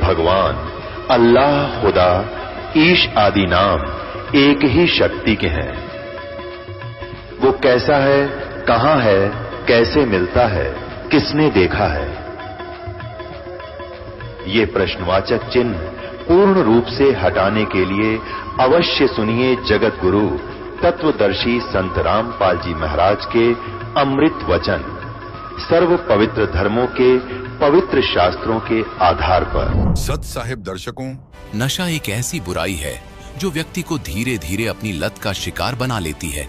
भगवान अल्लाह, खुदा, ईश आदि नाम एक ही शक्ति के हैं। वो कैसा है, कहां है, कैसे मिलता है, किसने देखा है? ये प्रश्नवाचक चिन्ह पूर्ण रूप से हटाने के लिए अवश्य सुनिए जगत गुरु तत्वदर्शी संत रामपाल जी महाराज के अमृत वचन, सर्व पवित्र धर्मों के पवित्र शास्त्रों के आधार पर। सत साहिब दर्शकों, नशा एक ऐसी बुराई है जो व्यक्ति को धीरे धीरे अपनी लत का शिकार बना लेती है।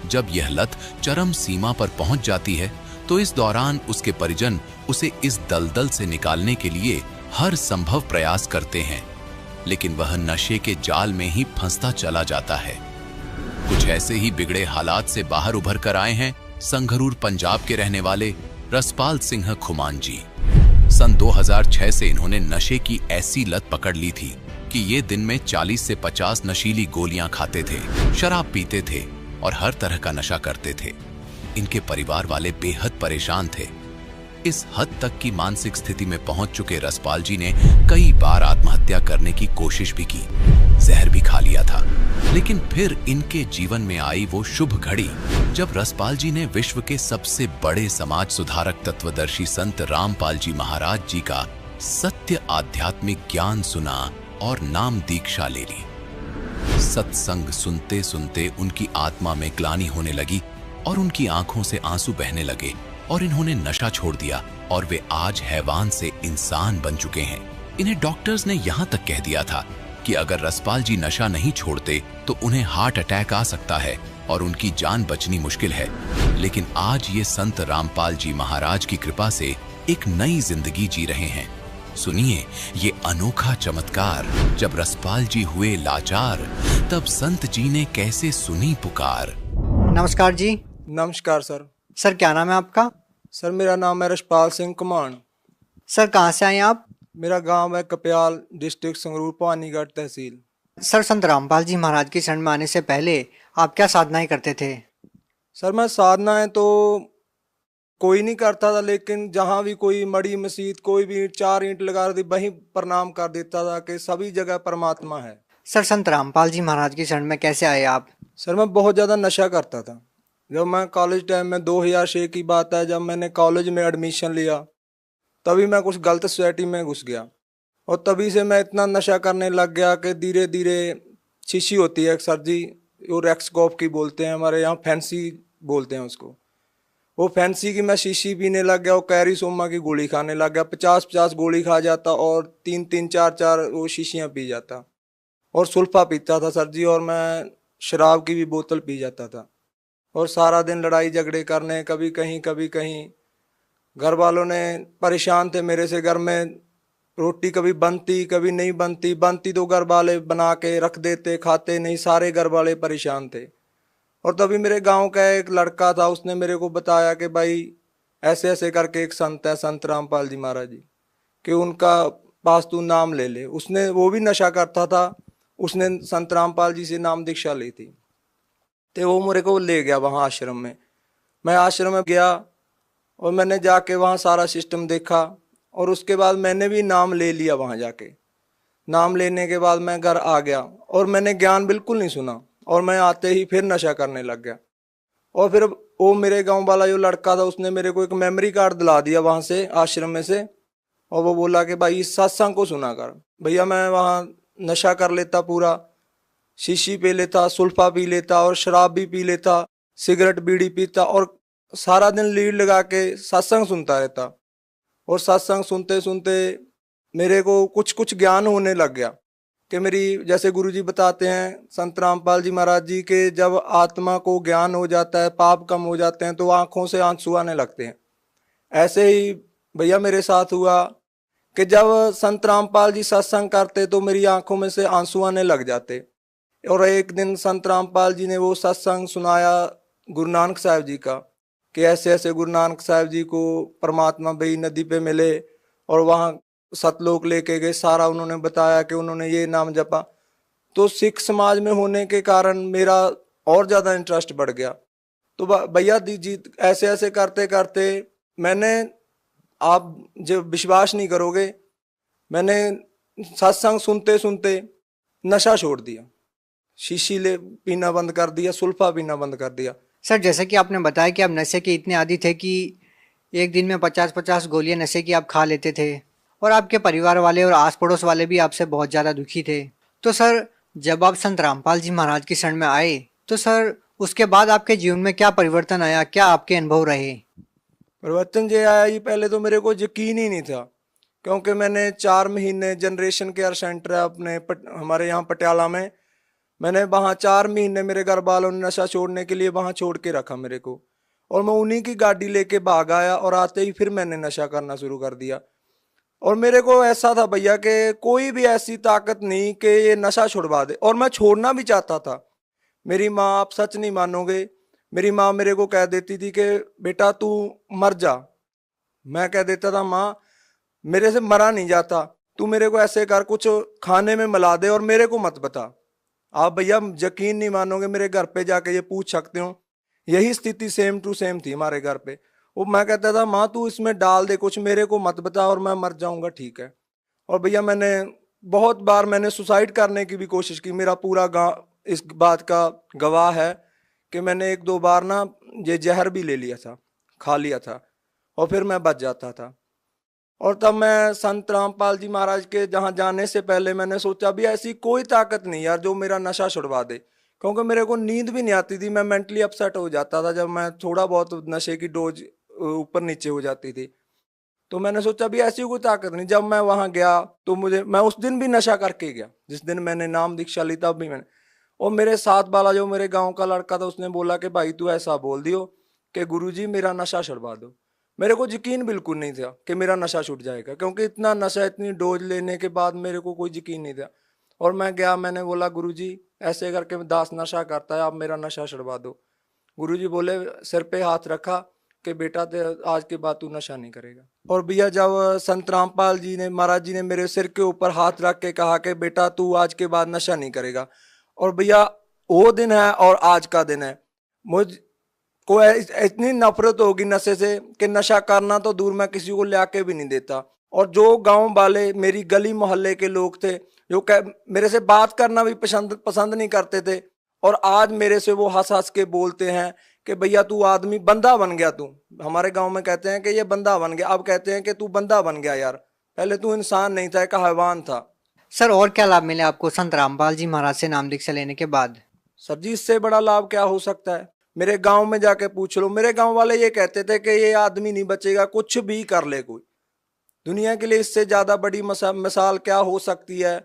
जब यह लत चरम सीमा पर पहुंच जाती है तो इस दौरान उसके परिजन उसे इस दलदल से निकालने के लिए हर संभव प्रयास करते हैं, लेकिन वह नशे के जाल में ही फंसता चला जाता है। कुछ ऐसे ही बिगड़े हालात से बाहर उभर कर आए हैं संगरूर पंजाब के रहने वाले रसपाल सिंह खुमान जी। सन 2006 से इन्होंने नशे की ऐसी लत पकड़ ली थी कि ये दिन में 40 से 50 नशीली गोलियां खाते थे, शराब पीते थे और हर तरह का नशा करते थे। इनके परिवार वाले बेहद परेशान थे। इस हद तक की मानसिक स्थिति में पहुंच चुके रसपाल जी ने कई बार आत्महत्या करने की कोशिश भी की, जहर भी खा लिया था। लेकिन फिर इनके जीवन में आई वो शुभ घड़ी जब रसपाल जी ने विश्व के सबसे बड़े समाज सुधारक तत्वदर्शी संत रामपाल जी महाराज जी का सत्य आध्यात्मिक ज्ञान सुना और नाम दीक्षा ले ली। सत्संग सुनते सुनते उनकी आत्मा में ग्लानि होने लगी और उनकी आंखों से आंसू बहने लगे और इन्होंने नशा छोड़ दिया और वे आज हैवान से इंसान बन चुके हैं। इन्हें डॉक्टर्स ने यहाँ तक कह दिया था कि अगर रसपाल जी नशा नहीं छोड़ते तो उन्हें हार्ट अटैक आ सकता है और उनकी जान बचनी मुश्किल है। लेकिन आज ये संत रामपाल जी महाराज की कृपा से एक नई जिंदगी जी रहे हैं। सुनिए ये अनोखा चमत्कार। जब रसपाल जी हुए लाचार तब संत जी ने कैसे सुनी पुकार। नमस्कार जी। नमस्कार सर। सर क्या नाम है आपका? सर मेरा नाम है रसपाल सिंह कुमान। सर कहाँ से आए आप? मेरा गांव है कप्याल, डिस्ट्रिक्ट संगरूर, पानीगढ़ तहसील। सर संत रामपाल जी महाराज की शरण में आने से पहले आप क्या साधनाएं करते थे? सर मैं साधनाएं तो कोई नहीं करता था, लेकिन जहाँ भी कोई मड़ी मस्जिद कोई भी 4 ईंट लगा दी वहीं प्रणाम कर देता था कि सभी जगह परमात्मा है। सर संत रामपाल जी महाराज की शरण में कैसे आए आप? सर मैं बहुत ज़्यादा नशा करता था। जब मैं कॉलेज टाइम में 2006 की बात है, जब मैंने कॉलेज में एडमिशन लिया तभी मैं कुछ गलत सोसाइटी में घुस गया और तभी से मैं इतना नशा करने लग गया कि धीरे धीरे शीशी होती है सर जी, वो रेक्सकॉफ की बोलते हैं, हमारे यहाँ फैंसी बोलते हैं उसको। वो फैंसी की मैं शीशी पीने लग गया और कैरी सोमा की गोली खाने लग गया। 50-50 गोली खा जाता और 3-3 4-4 वो शीशियाँ पी जाता और सुल्फा पीता था सर जी, और मैं शराब की भी बोतल पी जाता था और सारा दिन लड़ाई झगड़े करने, कभी कहीं। घर वालों ने परेशान थे मेरे से। घर में रोटी कभी बनती कभी नहीं बनती तो घर वाले बना के रख देते, खाते नहीं, सारे घर वाले परेशान थे। और तभी मेरे गांव का एक लड़का था, उसने मेरे को बताया कि भाई ऐसे ऐसे करके एक संत है, संत रामपाल जी महाराज जी, कि उनका पास तू नाम ले ले। उसने, वो भी नशा करता था, उसने संत रामपाल जी से नाम दीक्षा ली थी, तो वो मेरे को ले गया वहाँ आश्रम में। मैं आश्रम में गया और मैंने जाके वहाँ सारा सिस्टम देखा और उसके बाद मैंने भी नाम ले लिया। वहाँ जाके नाम लेने के बाद मैं घर आ गया और मैंने ज्ञान बिल्कुल नहीं सुना और मैं आते ही फिर नशा करने लग गया। और फिर वो मेरे गांव वाला जो लड़का था उसने मेरे को एक मेमोरी कार्ड दिला दिया वहाँ से, आश्रम में से, और वो बोला कि भाई इस सत्संग को सुना कर। भैया मैं वहाँ नशा कर लेता, पूरा शीशी पी लेता, सुल्फा पी लेता और शराब भी पी लेता, सिगरेट बीड़ी पीता और सारा दिन लीड लगा के सत्संग सुनता रहता। और सत्संग सुनते सुनते मेरे को कुछ ज्ञान होने लग गया कि मेरी, जैसे गुरुजी बताते हैं संत रामपाल जी महाराज जी के, जब आत्मा को ज्ञान हो जाता है, पाप कम हो जाते हैं तो आंखों से आंसू आने लगते हैं। ऐसे ही भैया मेरे साथ हुआ कि जब संत रामपाल जी सत्संग करते तो मेरी आंखों में से आंसू आने लग जाते। और एक दिन संत रामपाल जी ने वो सत्संग सुनाया गुरु नानक साहब जी का, कि ऐसे ऐसे गुरु नानक साहब जी को परमात्मा बई नदी पे मिले और वहाँ सतलोक लेके गए। सारा उन्होंने बताया कि उन्होंने ये नाम जपा। तो सिख समाज में होने के कारण मेरा और ज़्यादा इंटरेस्ट बढ़ गया। तो भैया जी ऐसे ऐसे करते करते मैंने, आप जब विश्वास नहीं करोगे, मैंने सत्संग सुनते सुनते नशा छोड़ दिया, शीशी ले पीना बंद कर दिया, सुल्फा पीना बंद कर दिया। सर जैसे कि आपने बताया कि आप नशे के इतने आदी थे कि एक दिन में 50-50 गोलियां नशे की आप खा लेते थे और आपके परिवार वाले और आस पड़ोस वाले भी आपसे बहुत ज़्यादा दुखी थे। तो सर जब आप संत रामपाल जी महाराज की शरण में आए तो सर उसके बाद आपके जीवन में क्या परिवर्तन आया, क्या आपके अनुभव रहे? परिवर्तन जो आया ये पहले तो मेरे को यकीन ही नहीं था, क्योंकि मैंने 4 महीने जनरेशन केयर सेंटर है अपने हमारे यहाँ पटियाला में, मैंने वहाँ 4 महीने मेरे घर वालों ने नशा छोड़ने के लिए वहाँ छोड़ के रखा मेरे को, और मैं उन्हीं की गाड़ी लेके भाग आया और आते ही फिर मैंने नशा करना शुरू कर दिया। और मेरे को ऐसा था भैया कि कोई भी ऐसी ताकत नहीं कि ये नशा छुड़वा दे, और मैं छोड़ना भी चाहता था। मेरी माँ, आप सच नहीं मानोगे, मेरी माँ मेरे को कह देती थी कि बेटा तू मर जा। मैं कह देता था माँ मेरे से मरा नहीं जाता, तू मेरे को ऐसे कर कुछ खाने में मिला दे और मेरे को मत बता। आप भैया यकीन नहीं मानोगे, मेरे घर पे जाके ये पूछ सकते हो, यही स्थिति सेम टू सेम थी हमारे घर पे। वो मैं कहता था माँ तू इसमें डाल दे कुछ, मेरे को मत बता और मैं मर जाऊंगा, ठीक है। और भैया मैंने बहुत बार मैंने सुसाइड करने की भी कोशिश की, मेरा पूरा गांव इस बात का गवाह है कि मैंने 1-2 बार ना ये जहर भी ले लिया था, खा लिया था, और फिर मैं बच जाता था। और तब मैं संत रामपाल जी महाराज के जहाँ जाने से पहले मैंने सोचा भी ऐसी कोई ताकत नहीं यार जो मेरा नशा छुड़वा दे, क्योंकि मेरे को नींद भी नहीं आती थी, मैं मेंटली अपसेट हो जाता था जब मैं थोड़ा बहुत नशे की डोज ऊपर नीचे हो जाती थी। तो मैंने सोचा भी ऐसी कोई ताकत नहीं। जब मैं वहां गया तो मैं उस दिन भी नशा करके गया, जिस दिन मैंने नाम दीक्षा ली तब भी मैंने। और मेरे साथ वाला जो मेरे गांव का लड़का था उसने बोला कि भाई तू ऐसा बोल दियो कि गुरुजी मेरा नशा छुड़वा दो। मेरे को यकीन बिल्कुल नहीं था कि मेरा नशा छूट जाएगा, क्योंकि इतना नशा, इतनी डोज लेने के बाद मेरे को कोई यकीन नहीं था। और मैं गया, मैंने बोला गुरुजी ऐसे करके दास नशा करता है, आप मेरा नशा छुड़वा दो। गुरुजी बोले, सिर पे हाथ रखा कि बेटा आज के बाद तू नशा नहीं करेगा। और भैया जब संत रामपाल जी ने, महाराज जी ने मेरे सिर के ऊपर हाथ रख के कहा कि बेटा तू आज के बाद नशा नहीं करेगा, और भैया वो दिन है और आज का दिन है, मुझ को इतनी नफरत होगी नशे से कि नशा करना तो दूर, मैं किसी को ले के भी नहीं देता। और जो गांव वाले, मेरी गली मोहल्ले के लोग थे जो मेरे से बात करना भी पसंद नहीं करते थे, और आज मेरे से वो हंस हंस के बोलते हैं कि भैया तू आदमी बंदा बन गया, तू हमारे गांव में कहते हैं कि ये बंदा बन गया, अब कहते हैं कि तू बंदा बन गया यार, पहले तू इंसान नहीं था, एक हैवान था। सर और क्या लाभ मिले आपको संत रामपाल जी महाराज से नाम दीक्षा लेने के बाद? सर जी इससे बड़ा लाभ क्या हो सकता है, मेरे गांव में जाके पूछ लो, मेरे गांव वाले ये कहते थे कि ये आदमी नहीं बचेगा, कुछ भी कर ले कोई। दुनिया के लिए इससे ज्यादा बड़ी मिसाल क्या हो सकती है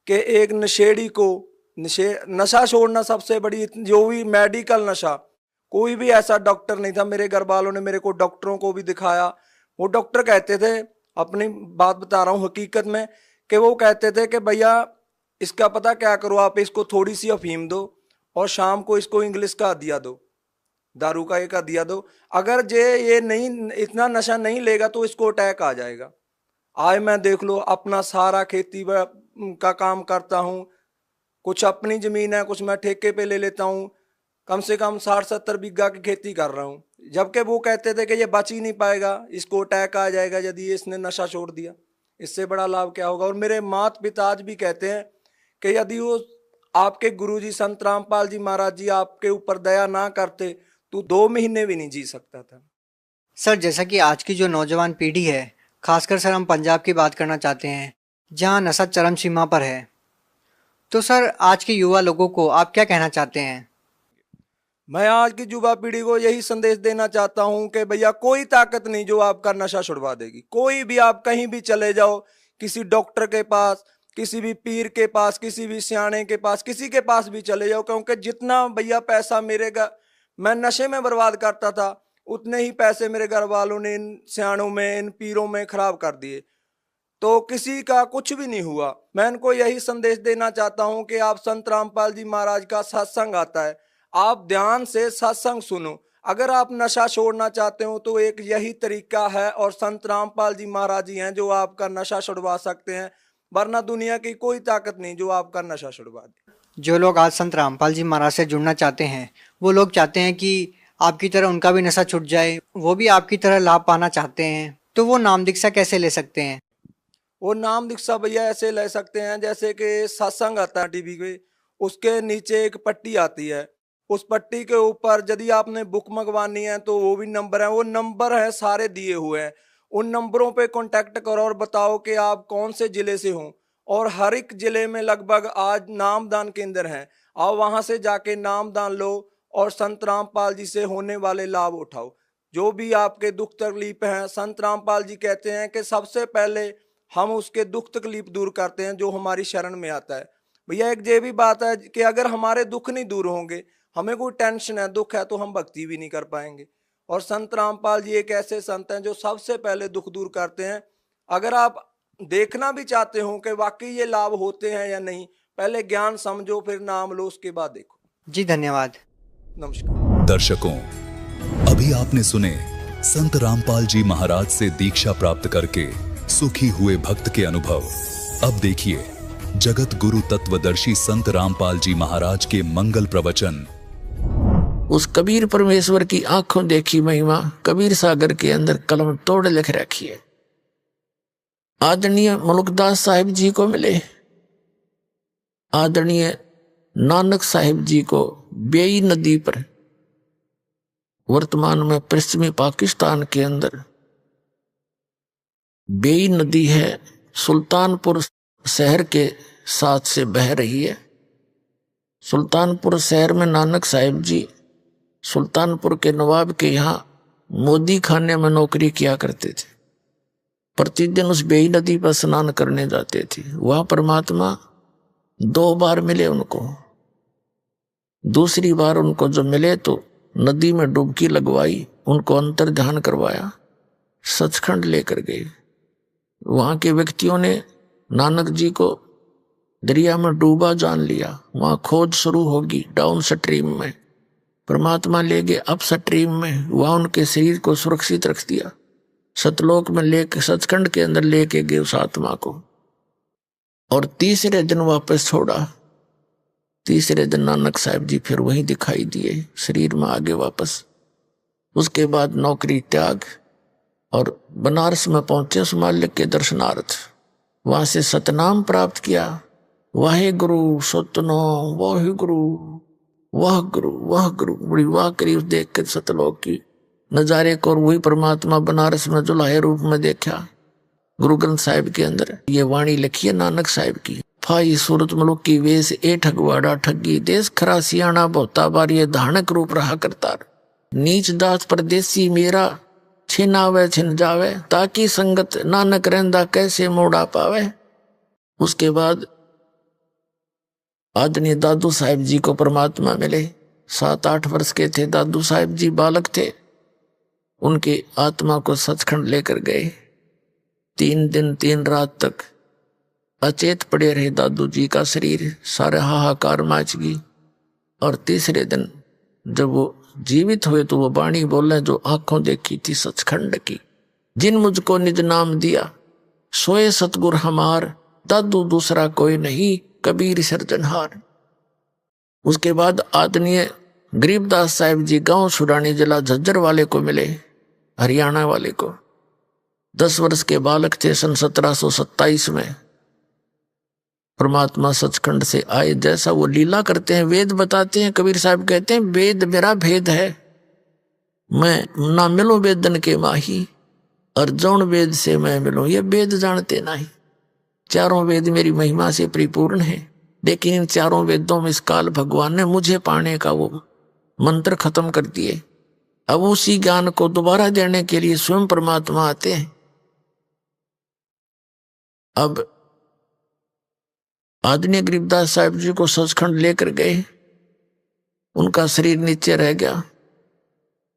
कि एक नशेड़ी को नशा छोड़ना सबसे बड़ी, जो भी मेडिकल नशा, कोई भी ऐसा डॉक्टर नहीं था। मेरे घर वालों ने मेरे को डॉक्टरों को भी दिखाया, वो डॉक्टर कहते थे, अपनी बात बता रहा हूँ हकीकत में, कि वो कहते थे कि भैया इसका पता क्या करो, आप इसको थोड़ी सी अफीम दो और शाम को इसको इंग्लिश का दिया दो, दारू का एक दिया दो, अगर ये नहीं, इतना नशा नहीं लेगा तो इसको अटैक आ जाएगा। आज मैं देख लो अपना सारा खेती का काम करता हूँ, कुछ अपनी जमीन है, कुछ मैं ठेके पे ले लेता हूँ, कम से कम 60-70 बीघा की खेती कर रहा हूँ, जबकि वो कहते थे कि ये बच ही नहीं पाएगा, इसको अटैक आ जाएगा यदि इसने नशा छोड़ दिया। इससे बड़ा लाभ क्या होगा। और मेरे माता पिता आज भी कहते हैं कि यदि वो आपके गुरुजी संत रामपाल जी महाराज जी आपके ऊपर दया ना करते तो 2 महीने भी नहीं जी सकता था। सर जैसा कि आज की जो नौजवान पीढ़ी है, खासकर सर हम पंजाब की बात करना चाहते हैं जहां नशा चरम सीमा पर है, तो सर आज के युवा लोगों को आप क्या कहना चाहते हैं? मैं आज की युवा पीढ़ी को यही संदेश देना चाहता हूं कि भैया कोई ताकत नहीं जो आपका नशा छुड़वा देगी। कोई भी, आप कहीं भी चले जाओ, किसी डॉक्टर के पास, किसी भी पीर के पास, किसी भी सियाने के पास, किसी के पास भी चले जाओ, क्योंकि जितना भैया पैसा मैं नशे में बर्बाद करता था, उतने ही पैसे मेरे घर वालों ने इन सियानों में, इन पीरों में खराब कर दिए, तो किसी का कुछ भी नहीं हुआ। मैं इनको यही संदेश देना चाहता हूं कि आप संत रामपाल जी महाराज का सत्संग आता है, आप ध्यान से सत्संग सुनो। अगर आप नशा छोड़ना चाहते हो तो एक यही तरीका है, और संत रामपाल जी महाराज जी हैं जो आपका नशा छुड़वा सकते हैं, वरना दुनिया की कोई ताकत नहीं जो आपका नशा छुड़वा दे। जो लोग आज संत रामपाल जी महाराज से जुड़ना चाहते हैं, वो लोग चाहते हैं कि आपकी तरह उनका भी नशा छूट जाए, वो भी आपकी तरह लाभ पाना चाहते हैं, तो वो नाम दीक्षा कैसे ले सकते हैं? वो नाम दीक्षा भैया ऐसे ले सकते हैं जैसे कि सत्संग आता है टीवी पे, उसके नीचे एक पट्टी आती है, उस पट्टी के ऊपर यदि आपने बुक मंगवानी है तो वो भी नंबर है, वो नंबर है सारे दिए हुए हैं। उन नंबरों पे कांटेक्ट करो और बताओ कि आप कौन से जिले से हो, और हर एक जिले में लगभग आज नामदान केंद्र हैं। आप वहां से जाके नामदान लो और संत रामपाल जी से होने वाले लाभ उठाओ। जो भी आपके दुख तकलीफ हैं, संत रामपाल जी कहते हैं कि सबसे पहले हम उसके दुख तकलीफ दूर करते हैं जो हमारी शरण में आता है। भैया एक ये भी बात है कि अगर हमारे दुख नहीं दूर होंगे, हमें कोई टेंशन है, दुख है, तो हम भक्ति भी नहीं कर पाएंगे। और संत रामपाल जी एक ऐसे संत हैं जो सबसे पहले दुख दूर करते हैं। अगर आप देखना भी चाहते हो कि वाकई ये लाभ होते हैं या नहीं, पहले ज्ञान समझो, फिर नाम लो, उसके बाद देखो। जी धन्यवाद। नमस्कार दर्शकों, अभी आपने सुने संत रामपाल जी महाराज से दीक्षा प्राप्त करके सुखी हुए भक्त के अनुभव। अब देखिए जगत गुरु तत्वदर्शी संत रामपाल जी महाराज के मंगल प्रवचन। उस कबीर परमेश्वर की आंखों देखी महिमा कबीर सागर के अंदर कलम तोड़ लिख रखी है। आदरणीय मुल्कदास साहिब जी को मिले, आदरणीय नानक साहिब जी को बेई नदी पर, वर्तमान में पश्चिमी पाकिस्तान के अंदर बेई नदी है, सुल्तानपुर शहर के साथ से बह रही है। सुल्तानपुर शहर में नानक साहिब जी सुल्तानपुर के नवाब के यहाँ मोदी खाने में नौकरी किया करते थे। प्रतिदिन उस बेई नदी पर स्नान करने जाते थे। वह परमात्मा 2 बार मिले उनको। दूसरी बार उनको जब मिले तो नदी में डुबकी लगवाई, उनको अंतर ध्यान करवाया, सचखंड लेकर गए। वहां के व्यक्तियों ने नानक जी को दरिया में डूबा जान लिया। वहां खोज शुरू होगी डाउन स्ट्रीम में। परमात्मा ले गए अप स्ट्रीम में, वहां उनके शरीर को सुरक्षित रख दिया। सतलोक में लेके, सचखंड के अंदर लेके गए उस आत्मा को, और तीसरे दिन वापस छोड़ा। तीसरे दिन नानक साहिब जी फिर वहीं दिखाई दिए, शरीर में आगे वापस। उसके बाद नौकरी त्याग और बनारस में पहुंचे उस मालिक के दर्शनार्थ। वहां से सतनाम प्राप्त किया, वाहे गुरु सतनाम, वाहे गुरु, वाह गुरु, वाह गुरु। बड़ी वाह करी उस देख के सतलोक की नजारे को। और वही परमात्मा बनारस में जुलाहे रूप में देखा। गुरु ग्रंथ साहिब के अंदर ये वाणी लिखी है नानक साहिब की। फाई सूरत मुलुक की वेश ए ठगवाड़ा ठगी, देश खरा सियाणा बहुता बार ये धानक रूप रहा करतार। नीच दास परदेसी मेरा, छिन आवे छिन जावे, ताकि संगत नानक रहंदा कैसे मोड़ा पावे। उसके बाद आदरणीय दादू साहिब जी को परमात्मा मिले। 7-8 वर्ष के थे दादू साहिब जी, बालक थे। उनकी आत्मा को सचखंड लेकर गए। 3 दिन 3 रात तक अचेत पड़े रहे दादू जी का शरीर, सारे हाहाकार मच गई। और तीसरे दिन जब वो जीवित हुए तो वो वाणी बोले जो आंखों देखी थी सचखंड की। जिन मुझको निज नाम दिया, सोए सतगुर हमार, दादू दूसरा कोई नहीं, कबीर सिरजनहार। उसके बाद आदरणीय गरीबदास साहिब जी गांव सुडानी जिला झज्जर वाले को मिले, हरियाणा वाले को। 10 वर्ष के बालक थे। सन 1727 में परमात्मा सचखंड से आए। जैसा वो लीला करते हैं, वेद बताते हैं। कबीर साहब कहते हैं वेद मेरा भेद है, मैं ना मिलूं वेदन के माही, और जौन वेद से मैं मिलूं ये वेद जानते नहीं। चारों वेद मेरी महिमा से परिपूर्ण है, लेकिन इन चारों वेदों में इस काल भगवान ने मुझे पाने का वो मंत्र खत्म कर दिए। अब उसी ज्ञान को दोबारा देने के लिए स्वयं परमात्मा आते हैं। अब आदरणीय गरीबदास साहिब जी को सचखंड लेकर गए। उनका शरीर नीचे रह गया।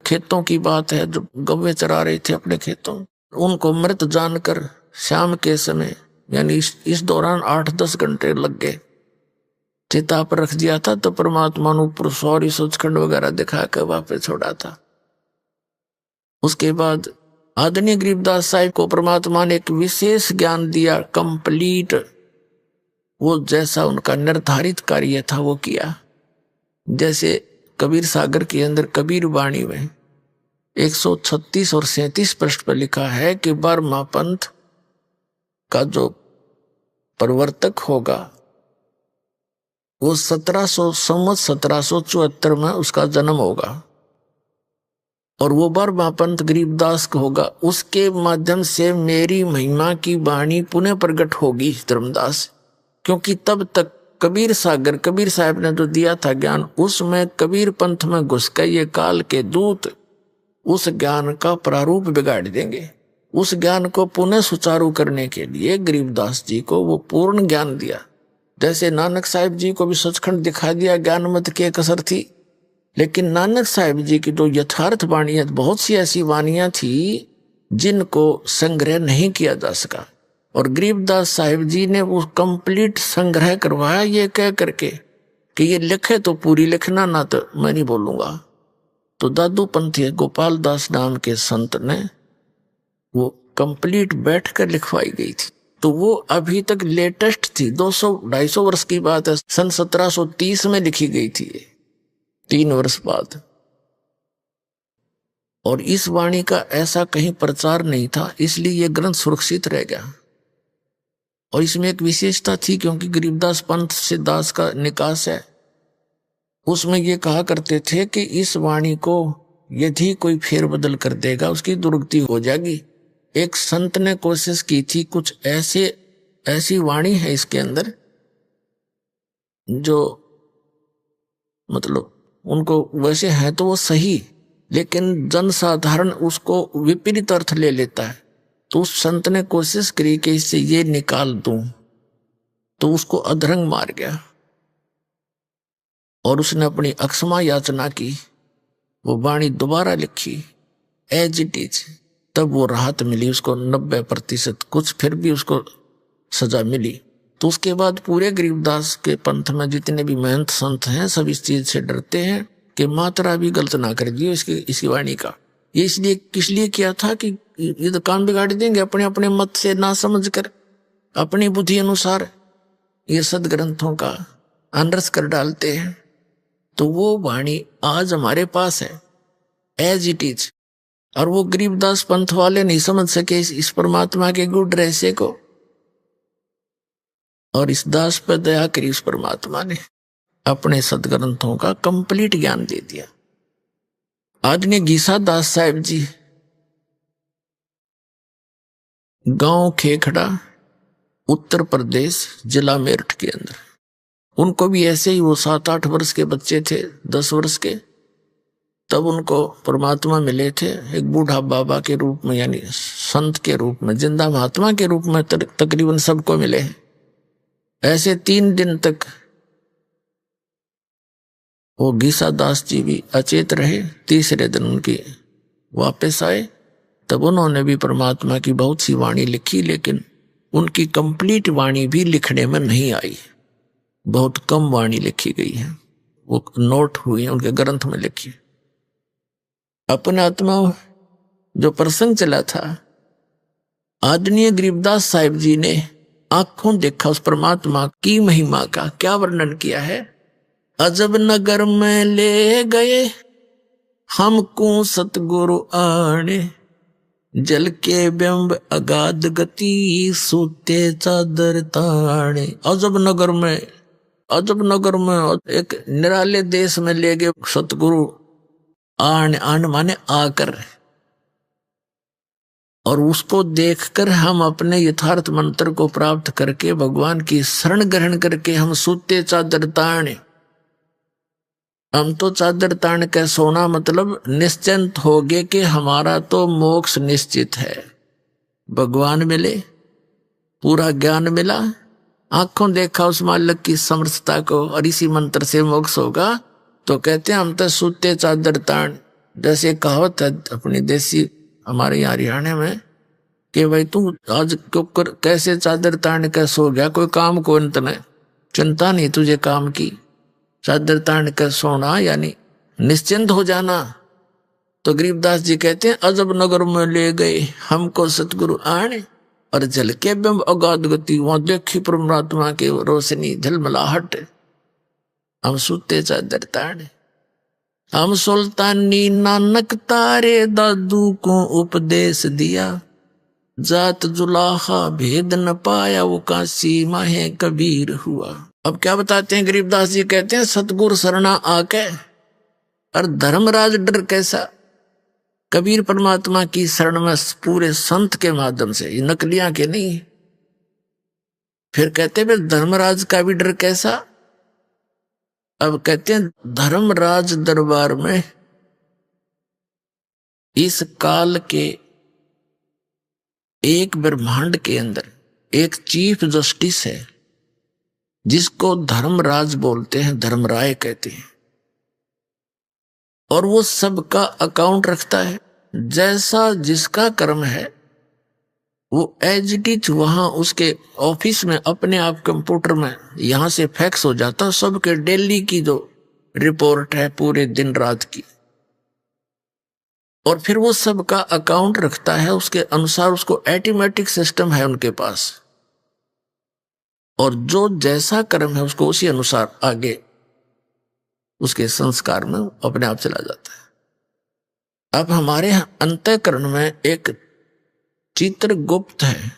खेतों की बात है, जो गव्वे चरा रहे थे अपने खेतों, उनको मृत जानकर शाम के समय यानी इस दौरान 8-10 घंटे लग गए। चिता पर रख दिया था तो परमात्मा ने ऊपर सौरी सचखंड वगैरह दिखा कर वापस छोड़ा था। उसके बाद आदरणीय गरीबदास साहिब को परमात्मा ने एक विशेष ज्ञान दिया, कंप्लीट। वो जैसा उनका निर्धारित कार्य था वो किया। जैसे कबीर सागर के अंदर कबीर वाणी में 136 और 37 पृष्ठ पर लिखा है कि 12वां पंथ का जो प्रवर्तक होगा वो 1774 में उसका जन्म होगा और वो 12वां पंथ गरीबदास का होगा। उसके माध्यम से मेरी महिमा की वाणी पुनः प्रकट होगी धर्मदास, क्योंकि तब तक कबीर सागर कबीर साहब ने जो दिया था ज्ञान, उसमें कबीर पंथ में घुस के ये काल के दूत उस ज्ञान का प्रारूप बिगाड़ देंगे। उस ज्ञान को पुनः सुचारू करने के लिए गरीबदास जी को वो पूर्ण ज्ञान दिया। जैसे नानक साहिब जी को भी सचखंड दिखा दिया, ज्ञान मत की कसर थी, लेकिन नानक साहिब जी की जो यथार्थ वाणियां, बहुत सी ऐसी वाणियां थी जिनको संग्रह नहीं किया जा सका, और गरीबदास साहिब जी ने वो कंप्लीट संग्रह करवाया ये कह करके कि ये लिखे तो पूरी लिखना, ना तो मैं नहीं बोलूंगा। तो दादू पंथी गोपाल दास नाम के संत ने वो कंप्लीट बैठकर लिखवाई गई थी। तो वो अभी तक लेटेस्ट थी, 200-250 वर्ष की बात है। सन 1730 में लिखी गई थी, 3 वर्ष बाद। और इस वाणी का ऐसा कहीं प्रचार नहीं था, इसलिए यह ग्रंथ सुरक्षित रह गया। और इसमें एक विशेषता थी, क्योंकि गरीबदास पंथ से दास का निकास है, उसमें ये कहा करते थे कि इस वाणी को यदि कोई फेरबदल कर देगा उसकी दुर्गति हो जाएगी। एक संत ने कोशिश की थी, कुछ ऐसी वाणी है इसके अंदर जो मतलब उनको वैसे है तो वो सही, लेकिन जनसाधारण उसको विपरीत अर्थ ले लेता है। तो उस संत ने कोशिश करी कि इससे ये निकाल दूं, तो उसको अधरंग मार गया और उसने अपनी अक्षमा याचना की, वो वाणी दोबारा लिखी एज इट इज। तब वो राहत मिली उसको 90%, कुछ फिर भी उसको सजा मिली। तो उसके बाद पूरे गरीबदास के पंथ में जितने भी महंत संत हैं सब इस चीज से डरते हैं कि मात्रा भी गलत ना कर दियो इसकी वाणी का। ये इसलिए किस लिए किया था कि ये तो काम बिगाड़ देंगे अपने अपने मत से ना समझ कर, अपनी बुद्धि अनुसार ये सदग्रंथों का अनरस कर डालते हैं। तो वो वाणी आज हमारे पास है एज इट इज, और वो गरीबदास पंथ वाले नहीं समझ सके इस परमात्मा के गुण रहस्य को, और इस दास पर दया करी उस परमात्मा ने अपने सदग्रंथों का कंप्लीट ज्ञान दे दिया। आदरणीय गीसा दास साहिब जी, गांव खेखड़ा, उत्तर प्रदेश, जिला मेरठ के अंदर। उनको भी ऐसे ही वो 7-8 वर्ष के बच्चे थे, 10 वर्ष के, तब उनको परमात्मा मिले थे एक बूढ़ा बाबा के रूप में, यानी संत के रूप में, जिंदा महात्मा के रूप में तकरीबन सबको मिले हैं। ऐसे 3 दिन तक वो गीसा दास जी भी अचेत रहे। तीसरे दिन उनकी वापस आए, तब उन्होंने भी परमात्मा की बहुत सी वाणी लिखी, लेकिन उनकी कंप्लीट वाणी भी लिखने में नहीं आई, बहुत कम वाणी लिखी गई है, वो नोट हुई है उनके ग्रंथ में लिखी। अपने आत्मा जो प्रसंग चला था, आदरणीय गरीबदास साहिब जी ने आंखों देखा उस परमात्मा की महिमा का। क्या वर्णन किया है? अजब नगर में ले गए हमको सतगुरु आने, जल के बिंब अगाध गति सूते चादर ताने। अजब नगर में एक निराले देश में ले गए सतगुरु, आन माने आकर, और उसको देखकर हम अपने यथार्थ मंत्र को प्राप्त करके भगवान की शरण ग्रहण करके हम सूते चादर ताने। हम तो चादर तान के सोना, मतलब निश्चिंत हो गए कि हमारा तो मोक्ष निश्चित है। भगवान मिले, पूरा ज्ञान मिला, आंखों देखा उस मालिक की समर्थता को, और इसी मंत्र से मोक्ष होगा। तो कहते हैं हम तो सूते चादर तान, जैसे कहावत है अपनी देसी हमारे यहाँ हरियाणा में कि भाई तू आज कैसे चादर तान के सो गया, कोई काम को अंत नहीं, चिंता नहीं तुझे काम की, चादर तान कर सोना यानी निश्चिंत हो जाना। तो गरीबदास जी कहते हैं अजब नगर में ले गए हमको सतगुरु आने, और जल के बिंब अगाध गति, वहां देखी परमात्मा की रोशनी झलमलाहट, हम सूते चादर ताने। हम सुल्तानी नानक तारे दादू को उपदेश दिया, जात जुलाहा भेद न पाया वो काशी माहे कबीर हुआ। अब क्या बताते हैं गरीबदास जी, कहते हैं सतगुरु शरणा आके और धर्मराज डर कैसा। कबीर परमात्मा की शरण में पूरे संत के माध्यम से, ये नकलियां के नहीं। फिर कहते हैं धर्मराज का भी डर कैसा। अब कहते हैं धर्मराज दरबार में इस काल के एक ब्रह्मांड के अंदर एक चीफ जस्टिस है जिसको धर्मराज बोलते हैं, धर्मराय कहते हैं, और वो सबका अकाउंट रखता है। जैसा जिसका कर्म है वो एज इट इज वहां उसके ऑफिस में अपने आप कंप्यूटर में यहां से फैक्स हो जाता, सबके डेली की जो रिपोर्ट है पूरे दिन रात की, और फिर वो सबका अकाउंट रखता है उसके अनुसार। उसको ऑटोमेटिक सिस्टम है उनके पास, और जो जैसा कर्म है उसको उसी अनुसार आगे उसके संस्कार में अपने आप चला जाता है। अब हमारे अंतःकरण में एक चित्र गुप्त है।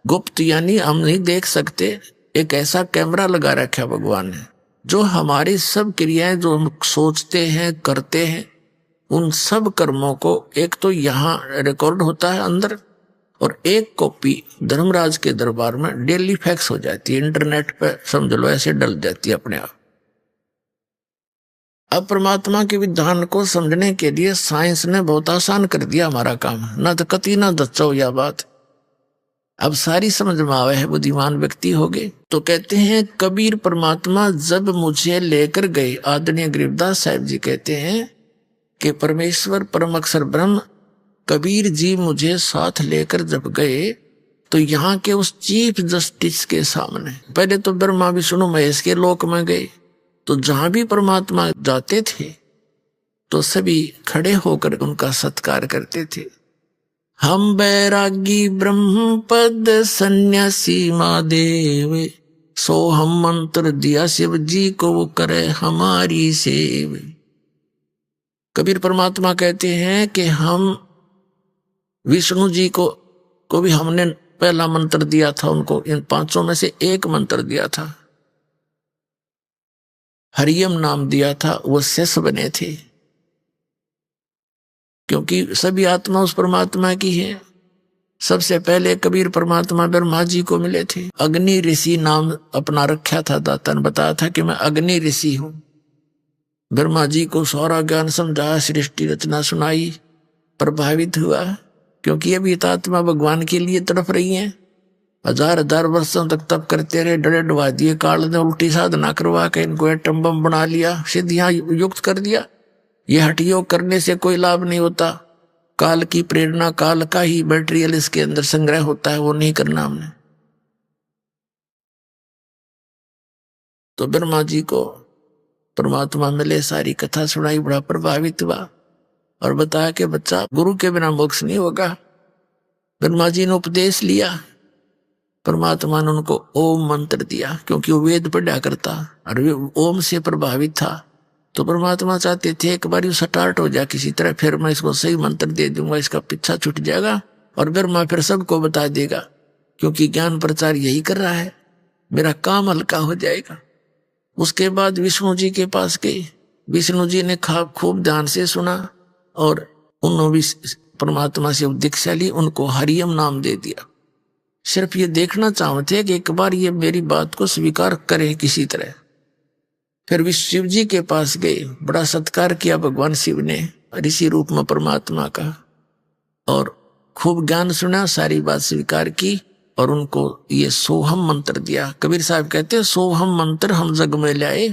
गुप्त यानी हम नहीं देख सकते, एक ऐसा कैमरा लगा रखा है भगवान ने जो हमारी सब क्रियाएं जो हम सोचते हैं करते हैं उन सब कर्मों को एक तो यहाँ रिकॉर्ड होता है अंदर, और एक कॉपी धर्मराज के दरबार में डेली फैक्स हो जाती है, इंटरनेट पे समझ लो ऐसे डल जाती है अपने आप। अब परमात्मा के विधान को समझने के लिए साइंस ने बहुत आसान कर दिया हमारा काम, ना तो कति ना दच्चो या बात। अब सारी समझ में आवे है, बुद्धिमान व्यक्ति हो गए। तो कहते हैं कबीर परमात्मा जब मुझे लेकर गए, आदरणीय गरीबदास साहिब जी कहते हैं कि परमेश्वर परम अक्षर ब्रह्म कबीर जी मुझे साथ लेकर जब गए तो यहाँ के उस चीफ जस्टिस के सामने, पहले तो ब्रह्मा विष्णु महेश के लोक में गए, तो जहां भी परमात्मा जाते थे तो सभी खड़े होकर उनका सत्कार करते थे। हम बैरागी ब्रह्म पद सन्यासी महादेव, सो हम मंत्र दिया शिव जी को वो करे हमारी सेव। कबीर परमात्मा कहते हैं कि हम विष्णु जी को भी हमने पहला मंत्र दिया था, उनको इन पांचों में से एक मंत्र दिया था, हरियम नाम दिया था, वो शेष बने थे क्योंकि सभी आत्मा उस परमात्मा की है। सबसे पहले कबीर परमात्मा ब्रह्मा जी को मिले थे। अग्नि ऋषि नाम अपना रखा था, दाता ने बताया था कि मैं अग्नि ऋषि हूं। ब्रह्मा जी को सारा ज्ञान समझाया, सृष्टि रचना सुनाई, प्रभावित हुआ क्योंकि अभी तो आत्मा भगवान के लिए तड़प रही है। हजार हजार वर्षों तक तप करते रहे, डरे डुबा दिए, काल ने उल्टी साधना करवा के इनको एटम बम बना लिया, सिद्धियां युक्त कर दिया। ये हठ योग करने से कोई लाभ नहीं होता, काल की प्रेरणा, काल का ही मटेरियल इसके अंदर संग्रह होता है, वो नहीं करना हमने। तो ब्रह्मा जी को परमात्मा मिले, सारी कथा सुनाई, बड़ा प्रभावित हुआ और बताया कि बच्चा गुरु के बिना मोक्ष नहीं होगा। ब्रह्मा जी ने उपदेश लिया, परमात्मा ने उनको ओम मंत्र दिया क्योंकि वो वेद पढ़ा करता और वे ओम से प्रभावित था। तो परमात्मा चाहते थे एक बार स्टार्ट हो जाए किसी तरह, फिर मैं इसको सही मंत्र दे दूंगा, इसका पीछा छूट जाएगा और ब्रह्मा फिर सबको बता देगा क्योंकि ज्ञान प्रचार यही कर रहा है, मेरा काम हल्का हो जाएगा। उसके बाद विष्णु जी के पास गए, विष्णु जी ने खूब ध्यान से सुना और उन्होंने भी परमात्मा से दीक्षा ली, उनको हरियम नाम दे दिया। सिर्फ ये देखना चाहते कि एक बार ये मेरी बात को स्वीकार करे किसी तरह। फिर शिव जी के पास गए, बड़ा सत्कार किया भगवान शिव ने ऋषि रूप में परमात्मा का, और खूब ज्ञान सुना, सारी बात स्वीकार की और उनको ये सोहम मंत्र दिया। कबीर साहब कहते हैं सोहम मंत्र हम जग में लाए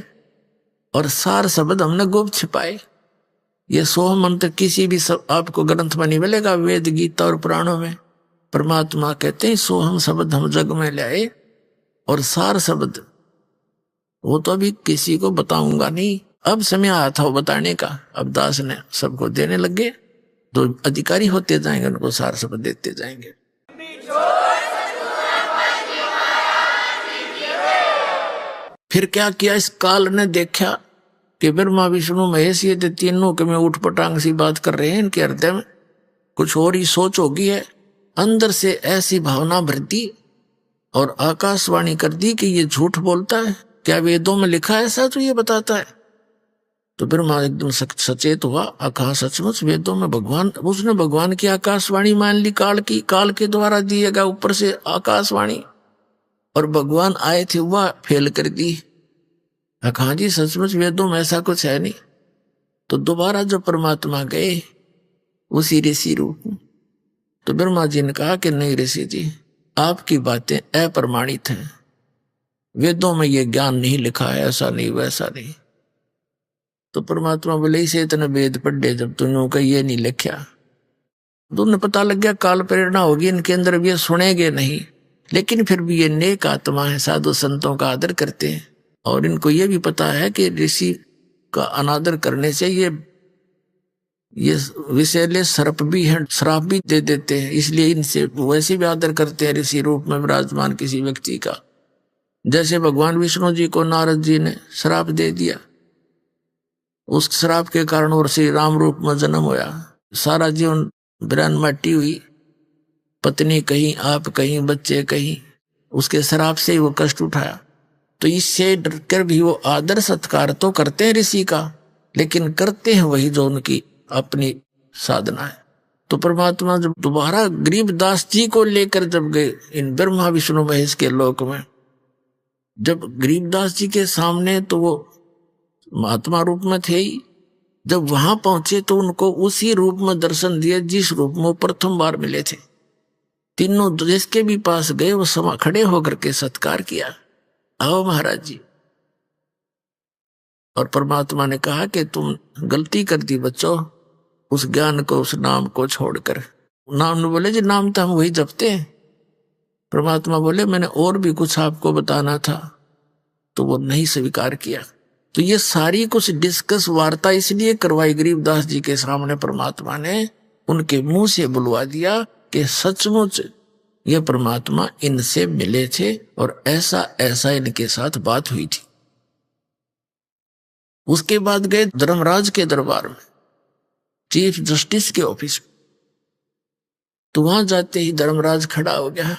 और सार शब्द हमने गुप्त छिपाए। ये सोहम मंत्र किसी भी आपको ग्रंथ में नहीं मिलेगा, वेद गीता और पुराणों में। परमात्मा कहते हैं सोहम शब्द हम जग में लाए और सार शब्द वो तो अभी किसी को बताऊंगा नहीं, अब समय आया था वो बताने का। अब दास ने सबको देने लगे, तो अधिकारी होते जाएंगे, उनको सार शब्द देते जाएंगे। फिर क्या किया, इस काल ने देखा कि ब्रह्मा विष्णु महेश ये तीनों के में उठ पटांग सी बात कर रहे हैं, इनके हृदय में कुछ और ही सोच होगी है अंदर से ऐसी भावना भर दी और आकाशवाणी कर दी कि ये झूठ बोलता है, क्या वेदों में लिखा है ऐसा तो ये बताता है। तो ब्रह्मा एकदम सचेत हुआ, कहा सचमुच वेदों में भगवान, उसने भगवान की आकाशवाणी मान ली, काल के द्वारा दिएगा ऊपर से आकाशवाणी, और भगवान आए थे वह फेल कर दी। कहा जी सचमुच वेदों में ऐसा कुछ है नहीं। तो दोबारा जो परमात्मा गए उसी ऋषि रूप में, तो ब्रह्मा जी ने कहा कि नहीं ऋषि जी, आपकी बातें अप्रमाणित हैं, वेदों में ये ज्ञान नहीं लिखा है, ऐसा नहीं वैसा नहीं। तो परमात्मा बोले इसे इतने वेद पढ़े जब तुमने का ये नहीं लिखा, तो उन्हें पता लग गया काल प्रेरणा होगी इनके अंदर, अब ये सुनेंगे नहीं, लेकिन फिर भी ये नेक आत्मा है, साधु संतों का आदर करते हैं, और इनको ये भी पता है कि ऋषि का अनादर करने से ये विषैले सर्प भी हैं, श्राप भी दे देते हैं, इसलिए इनसे वैसे भी आदर करते हैं ऋषि रूप में विराजमान किसी व्यक्ति का। जैसे भगवान विष्णु जी को नारद जी ने श्राप दे दिया, उस श्राप के कारण और श्री राम रूप में जन्म होया, सारा जीवन ब्रह्म माटी हुई, पत्नी कहीं, आप कहीं, बच्चे कहीं, उसके श्राप से ही वो कष्ट उठाया। तो इससे डरकर भी वो आदर सत्कार तो करते हैं ऋषि का, लेकिन करते हैं वही जो उनकी अपनी साधना है। तो परमात्मा जब दोबारा गरीबदास जी को लेकर जब गए इन ब्रह्मा विष्णु महेश के लोक में, जब गरीबदास जी के सामने तो वो महात्मा रूप में थे ही, जब वहां पहुंचे तो उनको उसी रूप में दर्शन दिए जिस रूप में वो प्रथम बार मिले थे। तीनों जिसके भी पास गए वो खड़े होकर के सत्कार किया, आओ महाराज जी। और परमात्मा ने कहा कि तुम गलती कर दी बच्चों, उस ज्ञान को, उस नाम को छोड़कर। नाम ने बोले जी नाम तो हम वही जपते हैं। परमात्मा बोले मैंने और भी कुछ आपको बताना था, तो वो नहीं स्वीकार किया। तो ये सारी कुछ डिस्कस वार्ता इसलिए करवाई गरीबदास जी के सामने, परमात्मा ने उनके मुंह से बुलवा दिया कि सचमुच ये परमात्मा इनसे मिले थे और ऐसा ऐसा इनके साथ बात हुई थी। उसके बाद गए धर्मराज के दरबार में, चीफ जस्टिस के ऑफिस में। तो वहां जाते ही धर्मराज खड़ा हो गया,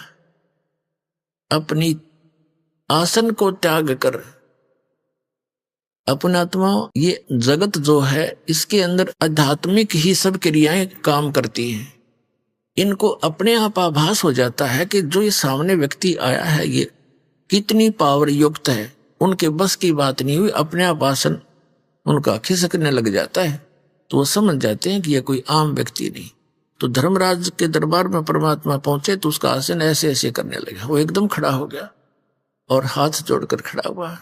अपनी आसन को त्याग कर अपने आत्मा, ये जगत जो है इसके अंदर आध्यात्मिक ही सब क्रियाएं काम करती हैं। इनको अपने आप आभास हो जाता है कि जो ये सामने व्यक्ति आया है ये कितनी पावर युक्त है, उनके बस की बात नहीं हुई, अपने आप आसन उनका खिसकने लग जाता है। तो वो समझ जाते हैं कि यह कोई आम व्यक्ति नहीं। तो धर्मराज के दरबार में परमात्मा पहुंचे तो उसका आसन ऐसे ऐसे करने लगा, वो एकदम खड़ा हो गया और हाथ जोड़कर खड़ा हुआ।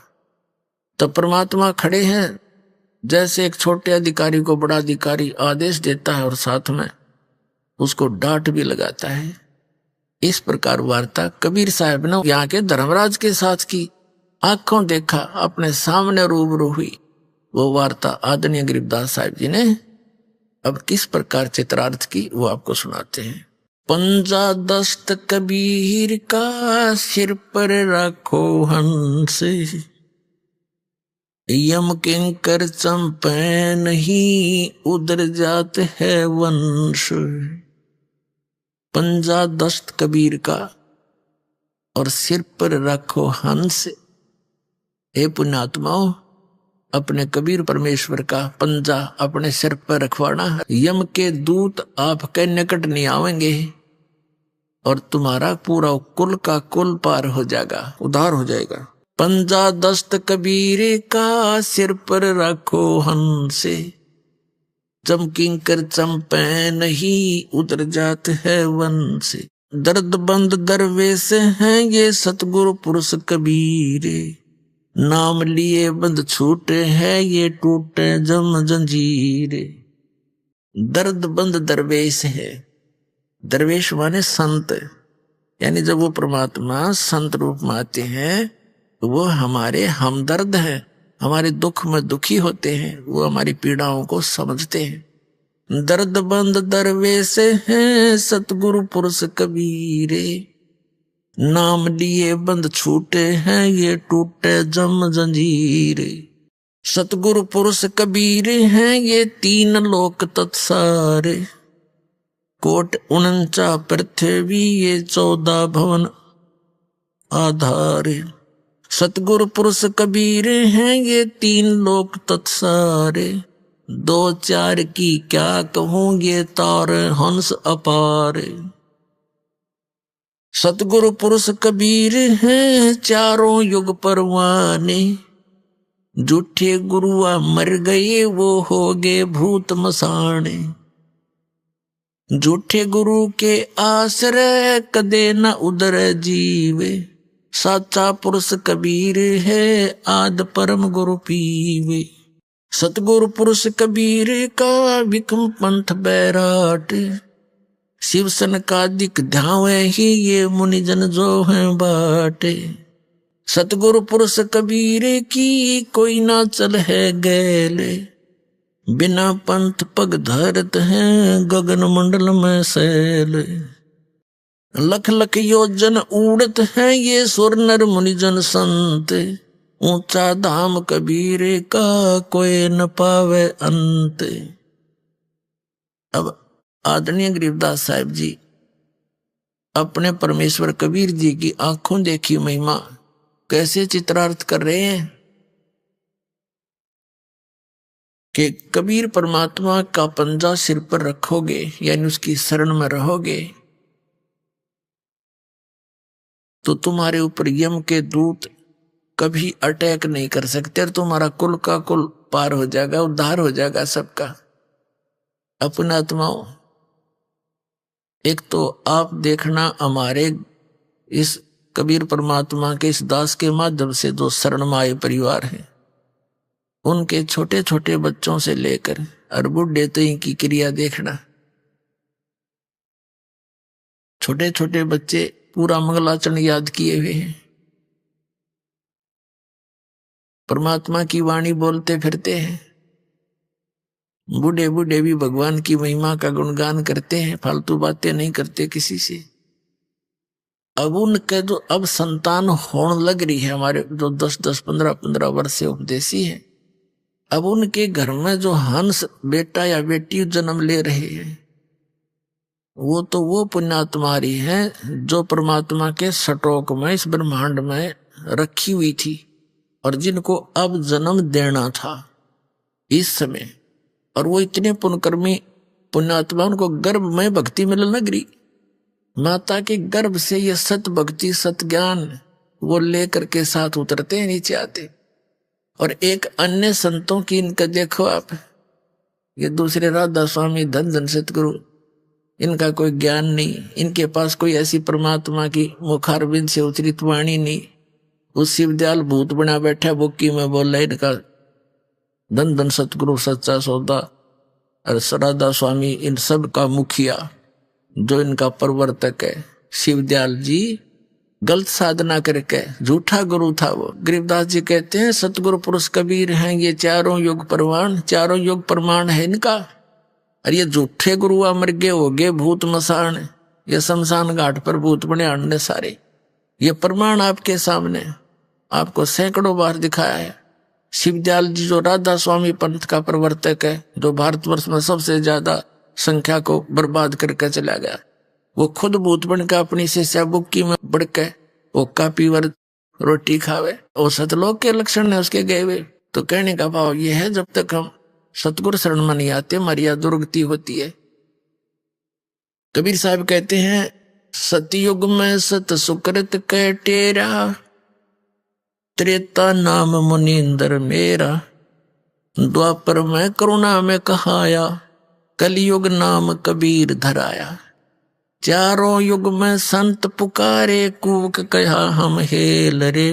तब परमात्मा खड़े हैं, जैसे एक छोटे अधिकारी को बड़ा अधिकारी आदेश देता है और साथ में उसको डांट भी लगाता है। इस प्रकार वार्ता कबीर साहब ने यहाँ के धर्मराज के साथ की, आंखों देखा, अपने सामने रूबरू हुई। वो वार्ता आदरणीय गरीबदास साहब जी ने अब किस प्रकार चित्रार्थ की वो आपको सुनाते हैं। पंजा दस्त कबीर का सिर पर रखो हंस, यम किंकर चंपे नहीं उधर जात है वंश। पंजा दस्त कबीर का और सिर पर रखो हंस। हे पुण्यात्माओं, अपने कबीर परमेश्वर का पंजा अपने सिर पर रखवाना है। यम के दूत आपके निकट नहीं आवेंगे और तुम्हारा पूरा कुल का कुल पार हो जाएगा, उद्धार हो जाएगा। पंजा दस्त कबीर का सिर पर रखो हंसे, जम किंकर चंपे नहीं उतर जात है वन से। दर्द बंद दरवेश हैं ये सतगुरु पुरुष कबीरे, नाम लिए बंद छूटे हैं ये टूटे जम जंजीरे। दर्द बंद दरवेश है, दरवेश माने संत, यानी जब वो परमात्मा संत रूप में आते हैं तो वो हमारे हमदर्द हैं, हमारे दुख में दुखी होते हैं, वो हमारी पीड़ाओं को समझते हैं। दर्द बंद दरवेश हैं सतगुरु पुरुष कबीरे, नाम लिए बंद छूटे हैं ये टूटे जम जंजीरे। सतगुरु पुरुष कबीरे हैं ये तीन लोक तत्सारे, कोट 49 पृथ्वी ये 14 भवन आधारे। सतगुरु पुरुष कबीर हैं ये 3 लोक तत्सारे। 2 4 की क्या कहूं ये तार हंस अपारे। सतगुरु पुरुष कबीर हैं 4 युग परवाने। झूठे गुरुआ मर गए वो हो गए भूत मसाणे। झूठे गुरु के आश्रय कदे न उदर जीवे। साचा पुरुष कबीर है आद परम गुरु पीवे। सतगुरु पुरुष कबीर का विक्रम पंथ बैराट। शिव सन का दिक ध्यावे ही ये मुनिजन जो है बाटे। सतगुरु पुरुष कबीर की कोई ना चल है गैले। बिना पंथ पग धरत हैं गगन मंडल में सैल। लख लख योजन उड़त हैं ये सुर नर मुनिजन संत। ऊंचा धाम कबीर का कोई न पावे अंत। अब आदरणीय गरीबदास साहिब जी अपने परमेश्वर कबीर जी की आंखों देखी महिमा कैसे चित्रार्थ कर रहे हैं कि कबीर परमात्मा का पंजा सिर पर रखोगे यानी उसकी शरण में रहोगे तो तुम्हारे ऊपर यम के दूत कभी अटैक नहीं कर सकते और तुम्हारा कुल का कुल पार हो जाएगा, उद्धार हो जाएगा सबका। अपने आत्माओं, एक तो आप देखना हमारे इस कबीर परमात्मा के इस दास के माध्यम से जो शरण में आए परिवार हैं, उनके छोटे छोटे बच्चों से लेकर और बुढ़े तक की क्रिया देखना। छोटे छोटे बच्चे पूरा मंगलाचरण याद किए हुए हैं, परमात्मा की वाणी बोलते फिरते हैं। बूढ़े बूढ़े भी भगवान की महिमा का गुणगान करते हैं, फालतू बातें नहीं करते किसी से। अब उनके जो अब संतान होने लग रही है, हमारे जो 10-10, 15-15 वर्ष से उपदेशी है, अब उनके घर में जो हंस बेटा या बेटी जन्म ले रहे हैं वो पुण्यात्मा रही है जो परमात्मा के सटोक में इस ब्रह्मांड में रखी हुई थी और जिनको अब जन्म देना था इस समय। और वो इतने पुण्यकर्मी पुण्यात्मा, उनको गर्भ में भक्ति मिलने लग रही। माता के गर्भ से ये सत भक्ति सत ज्ञान वो लेकर के साथ उतरते हैं, नीचे आते। और एक अन्य संतों की इनका देखो आप, ये दूसरे राधा स्वामी धन धन सतगुरु, इनका कोई ज्ञान नहीं, इनके पास कोई ऐसी परमात्मा की मुखारबिंद से उतरित वाणी नहीं। उस शिवदयाल भूत बना बैठा बुक्की में बोल रहा इनका धन धन सतगुरु सच्चा सौदा और राधा स्वामी, इन सब का मुखिया जो इनका प्रवर्तक है शिवदयाल जी, गलत साधना करके झूठा गुरु था वो। गरीबदास जी कहते हैं सतगुरु पुरुष कबीर हैं ये 4 युग प्रमाण, 4 युग प्रमाण है इनका। और ये झूठे गुरु अमर गए हो गए भूत मसान, ये शमशान घाट पर भूत बने आने सारे। ये प्रमाण आपके सामने आपको सैकड़ों बार दिखाया है। शिवदयाल जी जो राधा स्वामी पंथ का प्रवर्तक है, जो भारतवर्ष में सबसे ज्यादा संख्या को बर्बाद करके चला गया, वो खुद भूत बनकर अपनी शिष्या बुक्की में बढ़ के वो कापीवर रोटी खावे, वो सतलोक के लक्षण है उसके गए हुए। तो कहने का भाव ये है जब तक हम सतगुरु शरण में नहीं आते हमारी दुर्गति होती है। कबीर साहब कहते हैं सतयुग में सत सुकृत कह टेरा, त्रेता नाम मुनींद्र मेरा, द्वापर में करुणा में कहाया, कलयुग नाम कबीर धराया। 4 युग में संत पुकारे कूक कहा हम हेल रे,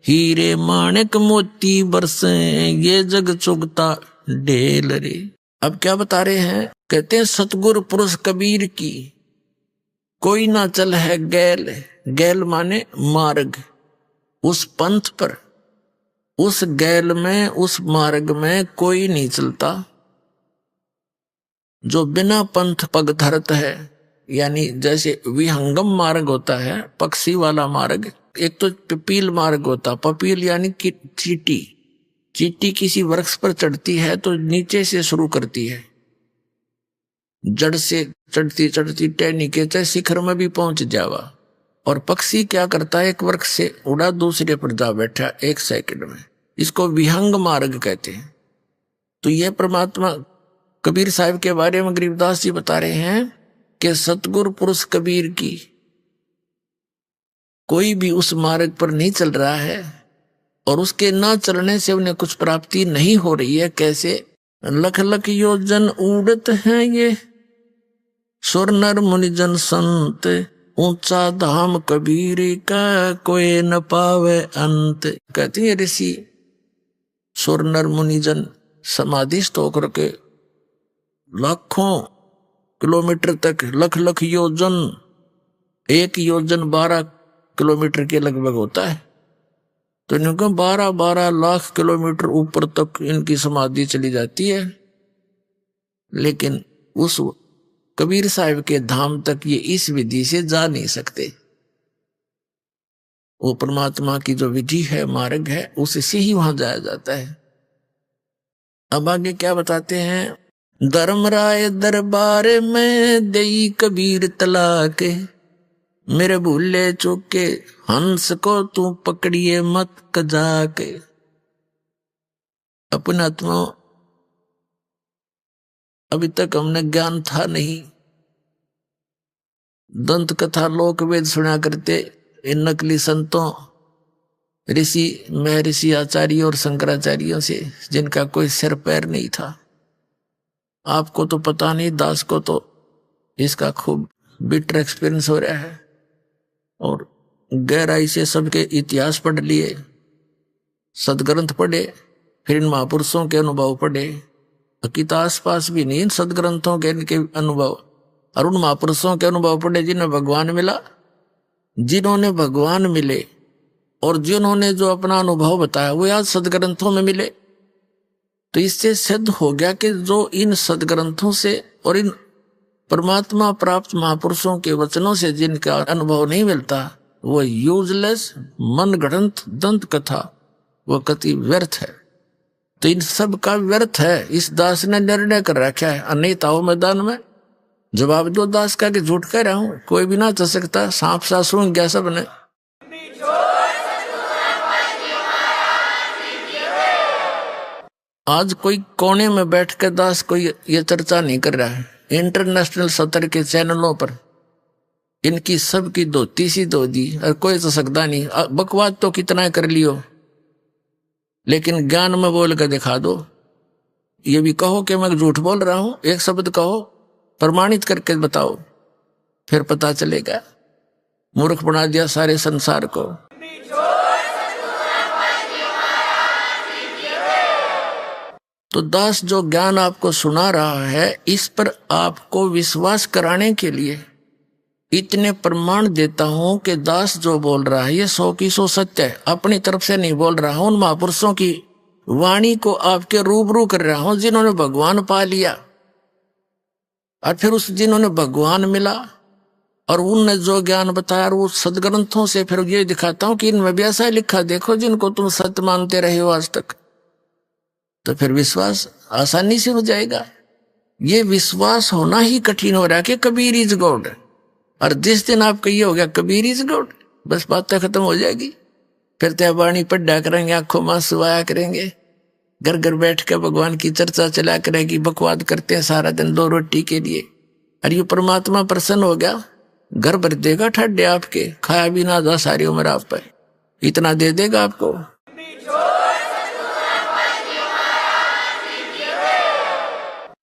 हीरे माणिक मोती बरसे ये जग चुगता ढेल रे। अब क्या बता रहे हैं, कहते हैं सतगुरु पुरुष कबीर की कोई ना चल है गैल, गैल माने मार्ग, उस पंथ पर उस गैल में उस मार्ग में कोई नहीं चलता जो बिना पंथ पग धरत है। यानी जैसे विहंगम मार्ग होता है पक्षी वाला मार्ग, एक तो पपील मार्ग होता, पपील यानी कि चींटी, चींटी किसी वृक्ष पर चढ़ती है तो नीचे से शुरू करती है जड़ से चढ़ती चढ़ती टहनी के चाहे शिखर में भी पहुंच जावा। और पक्षी क्या करता है, एक वृक्ष से उड़ा दूसरे पर जा बैठा 1 सेकंड में। इसको विहंग मार्ग कहते हैं। तो यह परमात्मा कबीर साहब के बारे में गरीबदास जी बता रहे हैं कि सतगुरु पुरुष कबीर की कोई भी उस मार्ग पर नहीं चल रहा है और उसके ना चलने से उन्हें कुछ प्राप्ति नहीं हो रही है। कैसे? लख लख योजन उड़त हैं ये सुर नर मुनिजन संत, ऊंचा धाम कबीर का कोई न पावे अंत। कहते हैं ऋषि सुर नर मुनिजन समाधिस्थ होकर के लाखों किलोमीटर तक, लख लख योजन, 1 योजन 12 किलोमीटर के लगभग होता है। तो इनको 12-12 लाख किलोमीटर ऊपर तक इनकी समाधि चली जाती है, लेकिन उस कबीर साहब के धाम तक ये इस विधि से जा नहीं सकते। वो परमात्मा की जो विधि है, मार्ग है, उससे ही वहां जाया जाता है। अब आगे क्या बताते हैं? धर्मराय दरबार में देई कबीर तलाक, मेरे भूले चूके हंस को तू पकड़िए मत कजाक। अपने आत्मा अभी तक हमने ज्ञान था नहीं, दंत कथा लोक वेद सुना करते इन नकली संतों, ऋषि महर्षि आचार्य और शंकराचार्यों से, जिनका कोई सिर पैर नहीं था। आपको तो पता नहीं, दास को तो इसका खूब बिटर एक्सपीरियंस हो रहा है और गहराई से सबके इतिहास पढ़ लिए, सदग्रंथ पढ़े, फिर इन महापुरुषों के अनुभव पढ़े। अकिता आसपास भी नहीं इन सदग्रंथों के इनके अनुभव, और उन महापुरुषों के अनुभव पढ़े जिन्हें भगवान मिला, जिन्होंने भगवान मिले और जिन्होंने जो अपना अनुभव बताया वो आज सदग्रंथों में मिले। तो इससे सिद्ध हो गया कि जो इन सदग्रंथों से और इन परमात्मा प्राप्त महापुरुषों के वचनों से जिनका अनुभव नहीं मिलता, वो यूजलेस मनगढ़ंत दंत कथा, वो कति व्यर्थ है। तो इन सब का व्यर्थ है। इस दास ने निर्णय कर रखा है, अनेता हो मैदान में जवाब दो दास का कि झूठ कह रहा हूं, कोई भी ना चल सकता, सांप सा सूंघ गया सबने। आज कोई कोने में बैठ कर दास कोई ये चर्चा नहीं कर रहा है। इंटरनेशनल सतर के चैनलों पर इनकी सबकी धोती सी धो दी और कोई तो सकता नहीं। बकवाद तो कितना कर लियो, लेकिन ज्ञान में बोल कर दिखा दो। ये भी कहो कि मैं झूठ बोल रहा हूं, एक शब्द कहो, प्रमाणित करके बताओ, फिर पता चलेगा। मूर्ख बना दिया सारे संसार को। तो दास जो ज्ञान आपको सुना रहा है, इस पर आपको विश्वास कराने के लिए इतने प्रमाण देता हूं कि दास जो बोल रहा है ये 100 की 100 सत्य है। अपनी तरफ से नहीं बोल रहा हूं, उन महापुरुषों की वाणी को आपके रूबरू कर रहा हूं जिन्होंने भगवान पा लिया, और फिर उस जिन्होंने भगवान मिला और उनने जो ज्ञान बताया वो सदग्रंथों से फिर ये दिखाता हूं कि इनमें भी ऐसा लिखा, देखो जिनको तुम सत्य मानते रहे हो आज तक। तो फिर विश्वास आसानी से हो जाएगा। ये विश्वास होना ही कठिन हो रहा है कि कबीर इज गॉड, और जिस दिन आप कहिए हो गया कबीर इज गॉड, बस बातें खत्म हो जाएगी। फिर त्यावाणी पढ़ा करेंगे, आंखों में आंसू आया करेंगे, घर घर बैठ कर भगवान की चर्चा चला करेगी। बकवाद करते हैं सारा दिन 2 रोटी के लिए, और ये परमात्मा प्रसन्न हो गया, घर भर देगा ठड्डे आपके, खाया भी ना जा सारी उम्र आप पर, इतना दे देगा आपको।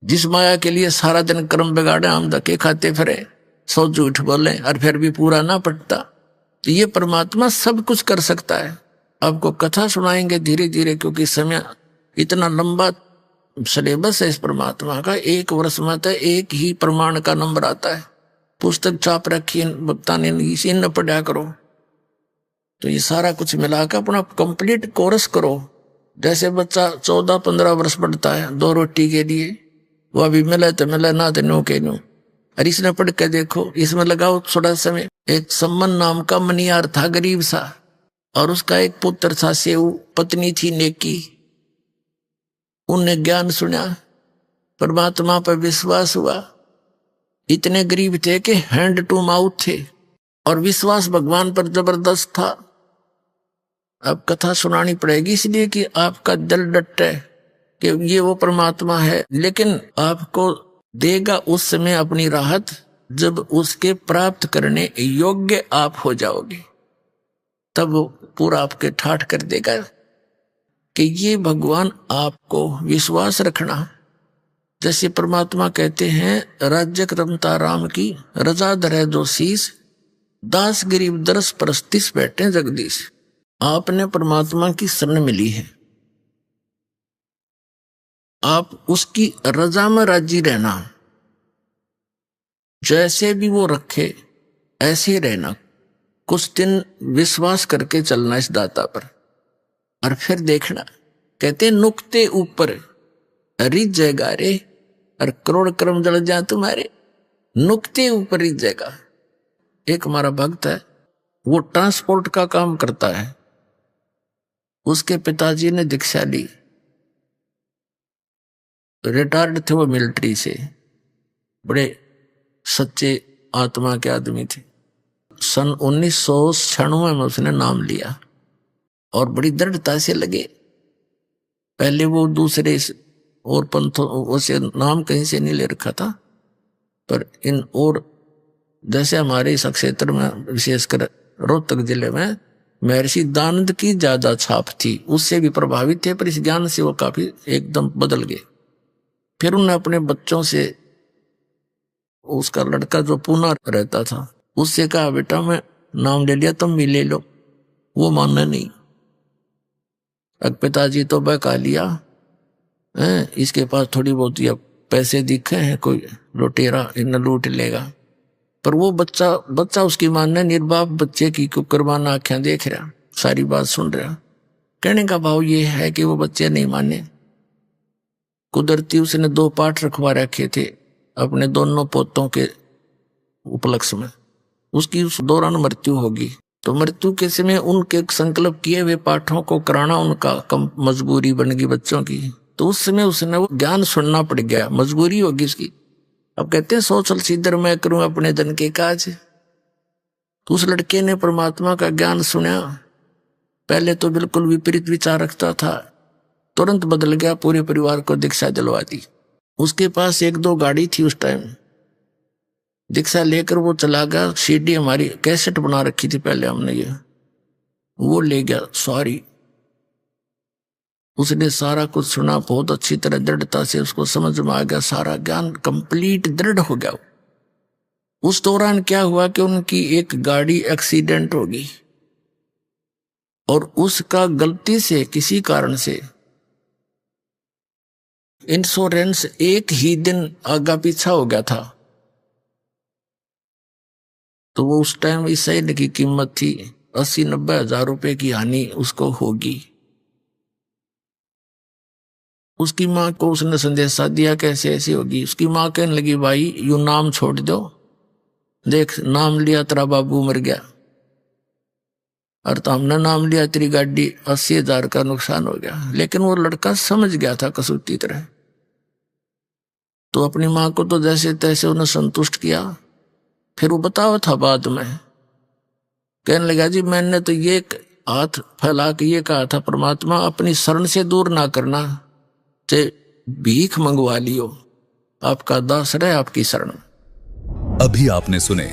जिस माया के लिए सारा दिन कर्म बिगाड़े, हम धक्के खाते फिरे, 100 झूठ बोले और फिर भी पूरा ना पड़ता, तो ये परमात्मा सब कुछ कर सकता है। आपको कथा सुनाएंगे धीरे धीरे, क्योंकि समय इतना लंबा सिलेबस है इस परमात्मा का। 1 वर्ष में तो 1 ही प्रमाण का नंबर आता है। पुस्तक छाप रखी वक्ता ने, इसी न पढ़ा करो। तो ये सारा कुछ मिलाकर अपना कंप्लीट कोर्स करो। जैसे बच्चा 14-15 वर्ष पढ़ता है 2 रोटी के लिए, वो अभी मिले तो मिले, ना तो नो के नो। और इसने पढ़ के देखो, इसमें लगाओ थोड़ा समय। एक सम्मन नाम का मनियार था, गरीब सा, और उसका एक पुत्र था सेऊ, पत्नी थी नेकी। उनने ज्ञान सुना, परमात्मा पर विश्वास हुआ, इतने गरीब थे कि हैंड टू माउथ थे और विश्वास भगवान पर जबरदस्त था। अब कथा सुनानी पड़ेगी इसलिए कि आपका दिल डटे कि ये वो परमात्मा है, लेकिन आपको देगा उस समय अपनी राहत जब उसके प्राप्त करने योग्य आप हो जाओगे, तब वो पूरा आपके ठाठ कर देगा कि ये भगवान आपको विश्वास रखना। जैसे परमात्मा कहते हैं राज्य रमता राम की रजा धरे जो शीस, दास गरीब दरस परस्तिस बैठे जगदीश। आपने परमात्मा की शरण मिली है, आप उसकी रजा में राजी रहना, जैसे भी वो रखे ऐसे रहना। कुछ दिन विश्वास करके चलना इस दाता पर और फिर देखना। कहते नुक्ते ऊपर रिझ जाएगा रे और करोड़ कर्म जल जाए तुम्हारे, नुक्ते ऊपर रिझ जाएगा। एक हमारा भक्त है, वो ट्रांसपोर्ट का काम करता है। उसके पिताजी ने दीक्षा ली, रिटायर्ड थे वो मिलिट्री से, बड़े सच्चे आत्मा के आदमी थे। सन 1996 में उसने नाम लिया और बड़ी दृढ़ता से लगे। पहले वो दूसरे और पंथों से नाम कहीं से नहीं ले रखा था, पर इन और जैसे हमारे इस क्षेत्र में विशेषकर रोहतक जिले में महर्षि दानंद की ज्यादा छाप थी, उससे भी प्रभावित थे, पर इस ज्ञान से वो काफी एकदम बदल गए। फिर उन्होंने अपने बच्चों से, उसका लड़का जो पुणे रहता था उससे कहा बेटा मैं नाम ले लिया तुम भी ले लो, वो मानना नहीं। अब पिताजी तो बहका लिया, इसके पास थोड़ी बहुत या पैसे दिखे हैं, कोई लुटेरा इन लूट लेगा। पर वो बच्चा उसकी मानना, निर्बाप बच्चे की कुकरबाना आंखें देख रहा, सारी बात सुन रहा। कहने का भाव ये है कि वो बच्चे नहीं माने। कुदरती उसने 2 पाठ रखवा रखे थे अपने दोनों पोतों के उपलक्ष्य में। उसकी उस दौरान मृत्यु होगी, तो मृत्यु के समय उनके संकल्प किए हुए पाठों को कराना उनका कम मजबूरी बन गई बच्चों की। तो उस समय उसने वो ज्ञान सुनना पड़ गया, मजबूरी होगी उसकी। अब कहते हैं सोचल सीधर मैं करूं अपने धन के काज। तो उस लड़के ने परमात्मा का ज्ञान सुना। पहले तो बिल्कुल विपरीत विचार रखता था, तुरंत बदल गया, पूरे परिवार को दीक्षा दिलवा दी। उसके पास 1-2 गाड़ी थी उस टाइम, दीक्षा लेकर वो चला गया। सीडी हमारी कैसेट बना रखी थी पहले हमने, ये वो ले गया सारी। उसने सारा कुछ सुना, बहुत अच्छी तरह दृढ़ता से उसको समझ में आ गया, सारा ज्ञान कंप्लीट दृढ़ हो गया। उस दौरान क्या हुआ कि उनकी एक गाड़ी एक्सीडेंट हो गई और उसका गलती से किसी कारण से इंश्योरेंस एक ही दिन आगा पीछा हो गया था। तो वो उस टाइम इस शरीर की कीमत थी 80-90 हजार रुपए की हानि उसको होगी। उसकी माँ को उसने संदेशा दिया कैसे ऐसी होगी। उसकी माँ कहने लगी भाई यू नाम छोड़ दो, देख नाम लिया तेरा बाबू मर गया, और तो हमने नाम लिया तेरी गाड़ी 80 हजार का नुकसान हो गया। लेकिन वो लड़का समझ गया था कसूती तरह, तो अपनी माँ को तो जैसे तैसे उन्हें संतुष्ट किया। फिर वो बताओ था बाद में, कहने लगा जी मैंने तो ये हाथ फैला के ये कहा था परमात्मा अपनी शरण से दूर ना करना, से भीख मंगवा लियो, आपका दास रहे आपकी शरण। अभी आपने सुने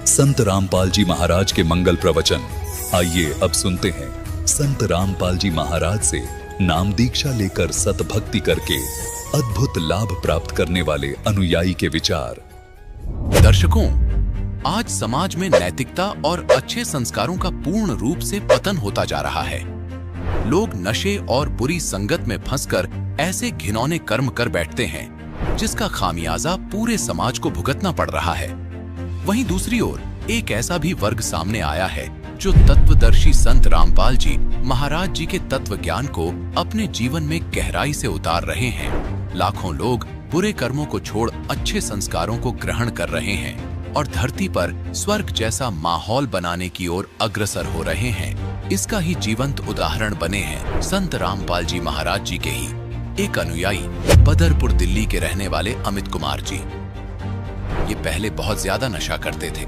संत रामपाल जी महाराज के मंगल प्रवचन। आइए अब सुनते हैं संत रामपाल जी महाराज से नाम दीक्षा लेकर सतभक्ति करके अद्भुत लाभ प्राप्त करने वाले अनुयायी के विचार। दर्शकों, आज समाज में नैतिकता और अच्छे संस्कारों का पूर्ण रूप से पतन होता जा रहा है। लोग नशे और बुरी संगत में फंसकर ऐसे घिनौने कर्म कर बैठते हैं जिसका खामियाजा पूरे समाज को भुगतना पड़ रहा है। वहीं दूसरी ओर एक ऐसा भी वर्ग सामने आया है जो तत्वदर्शी संत रामपाल जी महाराज जी के तत्व ज्ञान को अपने जीवन में गहराई से उतार रहे हैं। लाखों लोग बुरे कर्मों को छोड़ अच्छे संस्कारों को ग्रहण कर रहे हैं और धरती पर स्वर्ग जैसा माहौल बनाने की ओर अग्रसर हो रहे हैं। इसका ही जीवंत उदाहरण बने हैं संत रामपाल जी महाराज जी के ही एक अनुयायी बदरपुर दिल्ली के रहने वाले अमित कुमार जी। ये पहले बहुत ज्यादा नशा करते थे,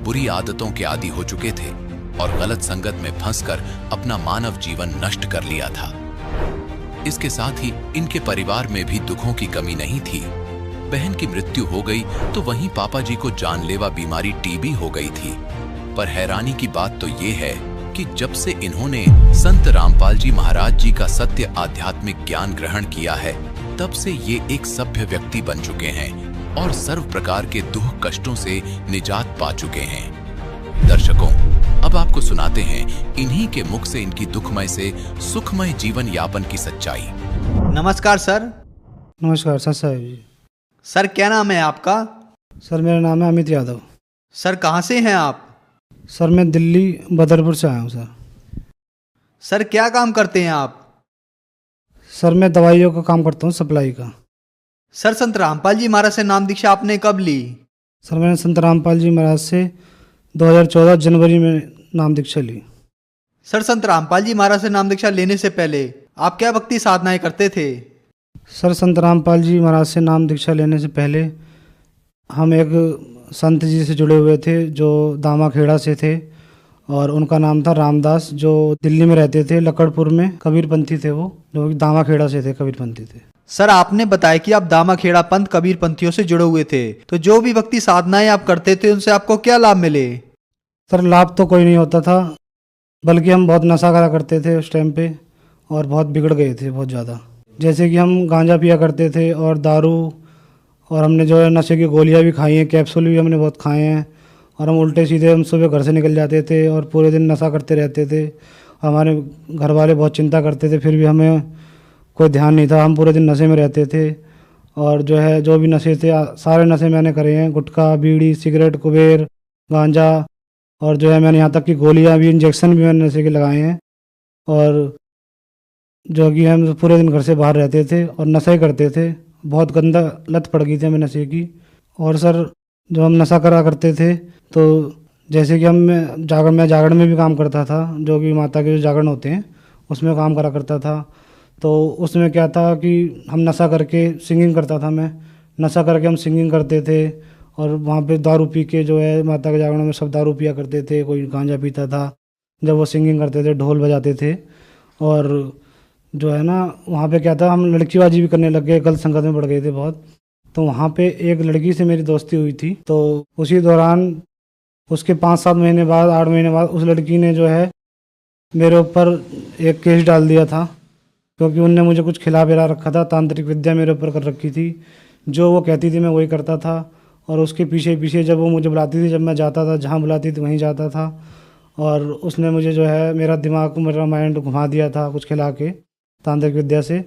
बुरी आदतों के आदी हो चुके थे और गलत संगत में फंसकर अपना मानव जीवन नष्ट कर लिया था। इसके साथ ही इनके परिवार में भी दुखों की कमी नहीं थी। बहन की मृत्यु हो गई तो वहीं पापा जी को जानलेवा बीमारी टीबी हो गई थी। पर हैरानी की बात तो ये है कि जब से इन्होंने संत रामपाल जी महाराज जी का सत्य आध्यात्मिक ज्ञान ग्रहण किया है, तब से ये एक सभ्य व्यक्ति बन चुके हैं और सर्व प्रकार के दुख कष्टों से निजात पा चुके हैं। दर्शकों, अब आपको सुनाते हैं इन्हीं के मुख से इनकी दुखमय से सुखमय जीवन यापन की सच्चाई। नमस्कार सर। नमस्कार सर साहब जी। सर क्या नाम है आपका? सर मेरा नाम है अमित यादव। सर कहाँ से हैं आप? सर मैं दिल्ली बदरपुर से आया हूँ सर। सर क्या काम करते हैं आप? सर मैं दवाइयों का काम करता हूँ, सप्लाई का। सर संत रामपाल जी महाराज से नाम दीक्षा आपने कब ली? सर मैंने संत रामपाल जी महाराज से 2014 जनवरी में नाम दीक्षा ली। सर संत रामपाल जी महाराज से नाम दीक्षा लेने से पहले आप क्या भक्ति साधनाएं करते थे? सर संत रामपाल जी महाराज से नाम दीक्षा लेने से पहले हम एक संत जी से जुड़े हुए थे जो दामाखेड़ा से थे और उनका नाम था रामदास, जो दिल्ली में रहते थे, लकड़पुर में कबीरपंथी थे वो, जो दामाखेड़ा से थे, कबीरपंथी थे। सर आपने बताया कि आप दामाखेड़ा पंथ कबीर पंथियों से जुड़े हुए थे, तो जो भी भक्ति साधनाएं आप करते थे उनसे आपको क्या लाभ मिले? सर लाभ तो कोई नहीं होता था, बल्कि हम बहुत नशा करा करते थे उस टाइम पे और बहुत बिगड़ गए थे बहुत ज़्यादा। जैसे कि हम गांजा पिया करते थे और दारू, और हमने जो है नशे की गोलियां भी खाई हैं, कैप्सूल भी हमने बहुत खाए हैं, और हम उल्टे सीधे हम सुबह घर से निकल जाते थे और पूरे दिन नशा करते रहते थे। हमारे घर वाले बहुत चिंता करते थे, फिर भी हमें कोई ध्यान नहीं था, हम पूरे दिन नशे में रहते थे। और जो है जो भी नशे थे सारे नशे मैंने करे हैं, गुटखा, बीड़ी, सिगरेट, कुबेर, गांजा, और जो है मैंने यहाँ तक कि गोलियाँ भी, इंजेक्शन भी मैंने नशे के लगाए हैं। और जो कि हम पूरे दिन घर से बाहर रहते थे और नशा ही करते थे, बहुत गंदा लत पड़ गई थी हमें नशे की। और सर जब हम नशा करा करते थे तो जैसे कि मैं जागरण में भी काम करता था, जो कि माता के जो जागरण होते हैं उसमें काम करा करता था। तो उसमें क्या था कि हम नशा करके सिंगिंग करता था, मैं नशा करके हम सिंगिंग करते थे और वहाँ पे दारू पी के जो है माता के जागरण में सब दारू पिया करते थे, कोई गांजा पीता था जब वो सिंगिंग करते थे, ढोल बजाते थे। और जो है ना वहाँ पे क्या था, हम लड़कीबाजी भी करने लग गए, गलत संगत में पड़ गए थे बहुत। तो वहाँ पे एक लड़की से मेरी दोस्ती हुई थी, तो उसी दौरान उसके 5-7 महीने बाद, 8 महीने बाद उस लड़की ने जो है मेरे ऊपर एक केस डाल दिया था, क्योंकि उनने मुझे कुछ खिला पिला रखा था, तांत्रिक विद्या मेरे ऊपर कर रखी थी। जो वो कहती थी मैं वही करता था, और उसके पीछे पीछे जब वो मुझे बुलाती थी, जब मैं जाता था, जहाँ बुलाती थी वहीं जाता था। और उसने मुझे जो है मेरा दिमाग, मेरा माइंड घुमा दिया था कुछ खिला के तांत्रिक विद्या से।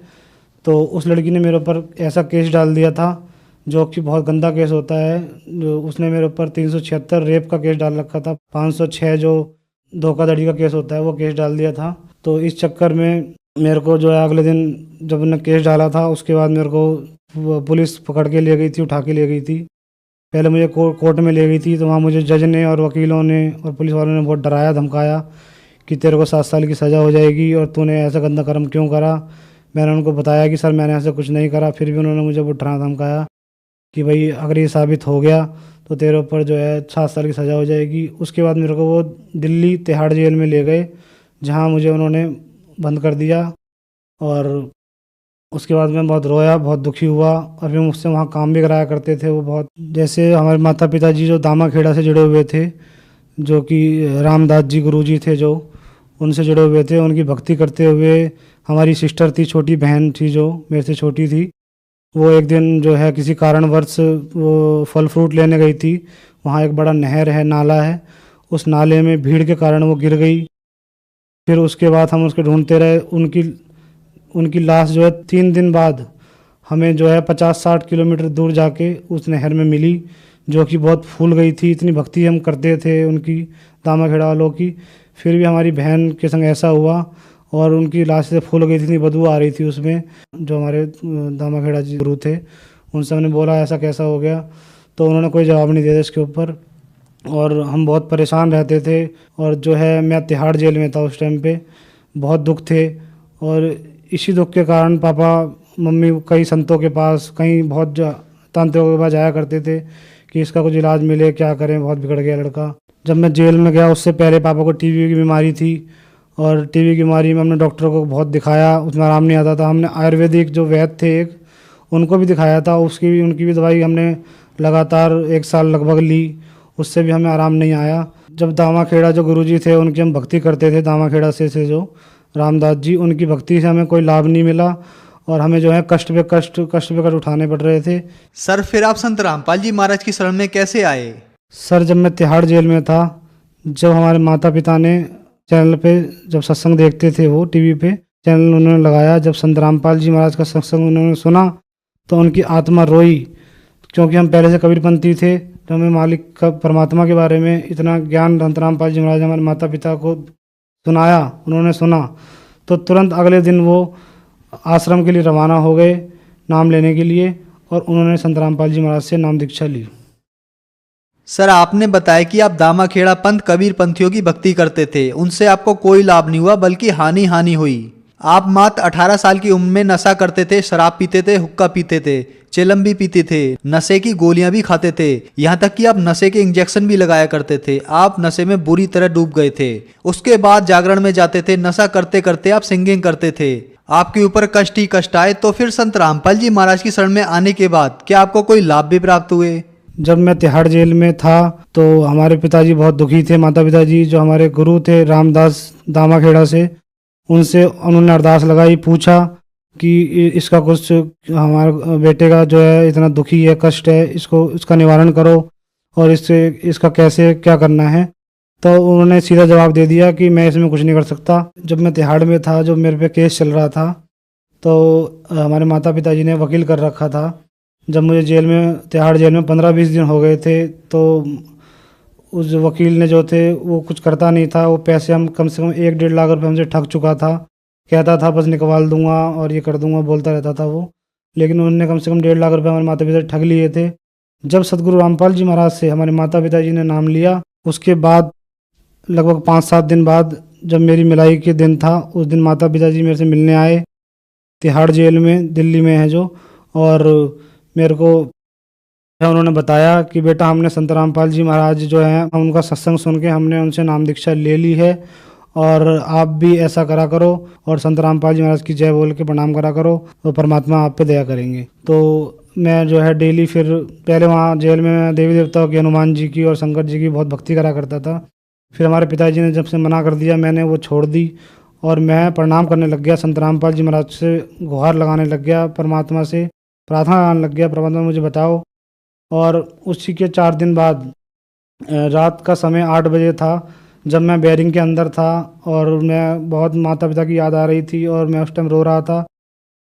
तो उस लड़की ने मेरे ऊपर ऐसा केस डाल दिया था जो कि बहुत गंदा केस होता है। जो उसने मेरे ऊपर 376 रेप का केस डाल रखा था, 506 जो धोखाधड़ी का केस होता है वो केस डाल दिया था। तो इस चक्कर में मेरे को जो है अगले दिन जब उन्होंने केस डाला था उसके बाद मेरे को पुलिस पकड़ के ले गई थी, उठा के ले गई थी। पहले मुझे कोर्ट में ले गई थी, तो वहाँ मुझे जज ने और वकीलों ने और पुलिस वालों ने बहुत डराया धमकाया कि तेरे को 7 साल की सज़ा हो जाएगी और तूने ऐसा गंदा कर्म क्यों करा। मैंने उनको बताया कि सर मैंने ऐसा कुछ नहीं करा, फिर भी उन्होंने मुझे बहुत डरा धमकाया कि भाई अगर ये साबित हो गया तो तेरे ऊपर जो है 7 साल की सज़ा हो जाएगी। उसके बाद मेरे को वो दिल्ली तिहाड़ जेल में ले गए, जहाँ मुझे उन्होंने बंद कर दिया। और उसके बाद मैं बहुत रोया, बहुत दुखी हुआ, और फिर मुझसे वहाँ काम भी कराया करते थे वो बहुत। जैसे हमारे माता पिताजी जो दामाखेड़ा से जुड़े हुए थे, जो कि रामदास जी गुरु जी थे, जो उनसे जुड़े हुए थे, उनकी भक्ति करते हुए हमारी सिस्टर थी, छोटी बहन थी जो मेरे से छोटी थी, वो एक दिन जो है किसी कारणवश वो फल फ्रूट लेने गई थी। वहाँ एक बड़ा नहर है, नाला है, उस नाले में भीड़ के कारण वो गिर गई। फिर उसके बाद हम उसके ढूंढते रहे, उनकी लाश जो है 3 दिन बाद हमें जो है 50-60 किलोमीटर दूर जाके उस नहर में मिली, जो कि बहुत फूल गई थी। इतनी भक्ति हम करते थे उनकी, दामाखेड़ा वालों की, फिर भी हमारी बहन के संग ऐसा हुआ और उनकी लाश से फूल गई थी, इतनी बदबू आ रही थी उसमें। जो हमारे दामाखेड़ा जी गुरु थे उनसे हमने बोला ऐसा कैसा हो गया, तो उन्होंने कोई जवाब नहीं दिया इसके ऊपर, और हम बहुत परेशान रहते थे। और जो है मैं तिहाड़ जेल में था उस टाइम पे, बहुत दुख थे। और इसी दुख के कारण पापा मम्मी कई संतों के पास, कहीं बहुत तांत्रिकों के पास जाया करते थे कि इसका कुछ इलाज मिले, क्या करें, बहुत बिगड़ गया लड़का। जब मैं जेल में गया उससे पहले पापा को टीबी की बीमारी थी और टीबी की बीमारी में हमने डॉक्टर को बहुत दिखाया, उसमें आराम नहीं आता था। हमने आयुर्वेदिक जो वैद्य थे एक, उनको भी दिखाया था, उनकी भी दवाई हमने लगातार 1 साल लगभग ली, उससे भी हमें आराम नहीं आया। जब दामाखेड़ा जो गुरुजी थे उनकी हम भक्ति करते थे, दामाखेड़ा से जो रामदास जी, उनकी भक्ति से हमें कोई लाभ नहीं मिला और हमें जो है कष्ट पे कष्ट उठाने पड़ रहे थे। सर फिर आप संत रामपाल जी महाराज की शरण में कैसे आए? सर जब मैं तिहाड़ जेल में था, जब हमारे माता पिता ने चैनल पे जब सत्संग देखते थे, वो टीवी पे चैनल उन्होंने लगाया, जब संत रामपाल जी महाराज का सत्संग उन्होंने सुना तो उनकी आत्मा रोई, क्योंकि हम पहले से कबीरपंथी थे। तो हमें मालिक का, परमात्मा के बारे में इतना ज्ञान संत रामपाल जी महाराज हमारे माता पिता को सुनाया, उन्होंने सुना तो तुरंत अगले दिन वो आश्रम के लिए रवाना हो गए नाम लेने के लिए, और उन्होंने संत रामपाल जी महाराज से नाम दीक्षा ली। सर आपने बताया कि आप दामाखेड़ा पंथ कबीर पंथियों की भक्ति करते थे, उनसे आपको कोई लाभ नहीं हुआ बल्कि हानि हुई। आप मात्र 18 साल की उम्र में नशा करते थे, शराब पीते थे, हुक्का पीते थे, चेलम भी पीते थे, नशे की गोलियां भी खाते थे, यहाँ तक कि आप नशे के इंजेक्शन भी लगाया करते थे। आप नशे में बुरी तरह डूब गए थे। उसके बाद जागरण में जाते थे, नशा करते करते आप सिंगिंग करते थे। आपके ऊपर कष्ट ही कष्ट आए। तो फिर संत रामपाल जी महाराज की शरण में आने के बाद क्या आपको कोई लाभ भी प्राप्त हुए? जब मैं तिहाड़ जेल में था तो हमारे पिताजी बहुत दुखी थे, माता पिताजी जो हमारे गुरु थे रामदास दामाखेड़ा से, उनसे उन्होंने अरदास लगाई, पूछा कि इसका कुछ, हमारे बेटे का जो है इतना दुखी है, कष्ट है, इसका निवारण करो और इसका कैसे क्या करना है। तो उन्होंने सीधा जवाब दे दिया कि मैं इसमें कुछ नहीं कर सकता। जब मैं तिहाड़ में था, जो मेरे पे केस चल रहा था, तो हमारे माता पिताजी ने वकील कर रखा था। जब मुझे जेल में, तिहाड़ जेल में 15-20 दिन हो गए थे, तो उस वकील ने जो थे वो कुछ करता नहीं था। वो पैसे हम कम से कम 1-1.5 लाख रुपए हमसे ठग चुका था। कहता था बस निकलवा दूंगा और ये कर दूंगा, बोलता रहता था वो, लेकिन उन्होंने कम से कम 1.5 लाख रुपए हमारे माता पिता ठग लिए थे। जब सतगुरु रामपाल जी महाराज से हमारे माता पिताजी ने नाम लिया, उसके बाद लगभग 5-7 दिन बाद जब मेरी मिलाई के दिन था, उस दिन माता पिताजी मेरे से मिलने आए, तिहाड़ जेल में, दिल्ली में है जो, और मेरे को उन्होंने बताया कि बेटा हमने संत रामपाल जी महाराज जो हैं, उनका सत्संग सुन के हमने उनसे नाम दीक्षा ले ली है और आप भी ऐसा करा करो और संत रामपाल जी महाराज की जय बोल के प्रणाम करा करो, तो परमात्मा आप पे दया करेंगे। तो मैं जो है डेली, फिर पहले वहाँ जेल में मैं देवी देवताओं की, हनुमान जी की और शंकर जी की बहुत भक्ति करा करता था। फिर हमारे पिताजी ने जब से मना कर दिया, मैंने वो छोड़ दी और मैं प्रणाम करने लग गया, संत रामपाल जी महाराज से गुहार लगाने लग गया, परमात्मा से प्रार्थना लगाने लग गया, परमात्मा मुझे बताओ। और उसी के 4 दिन बाद रात का समय 8 बजे था, जब मैं बैरिंग के अंदर था और मैं बहुत माता पिता की याद आ रही थी और मैं उस टाइम रो रहा था,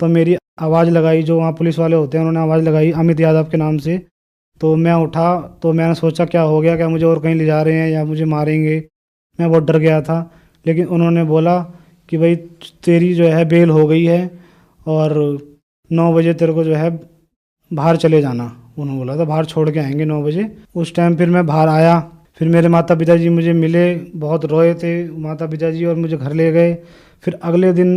तो मेरी आवाज़ लगाई, जो वहाँ पुलिस वाले होते हैं उन्होंने आवाज़ लगाई अमित यादव के नाम से। तो मैं उठा, तो मैंने सोचा क्या हो गया, क्या मुझे और कहीं ले जा रहे हैं या मुझे मारेंगे। मैं बहुत डर गया था, लेकिन उन्होंने बोला कि भाई तेरी जो है बेल हो गई है और 9 बजे तेरे को जो है बाहर चले जाना। उन्होंने बोला था बाहर छोड़ के आएंगे 9 बजे। उस टाइम फिर मैं बाहर आया, फिर मेरे माता पिताजी मुझे मिले, बहुत रोए थे माता पिताजी और मुझे घर ले गए। फिर अगले दिन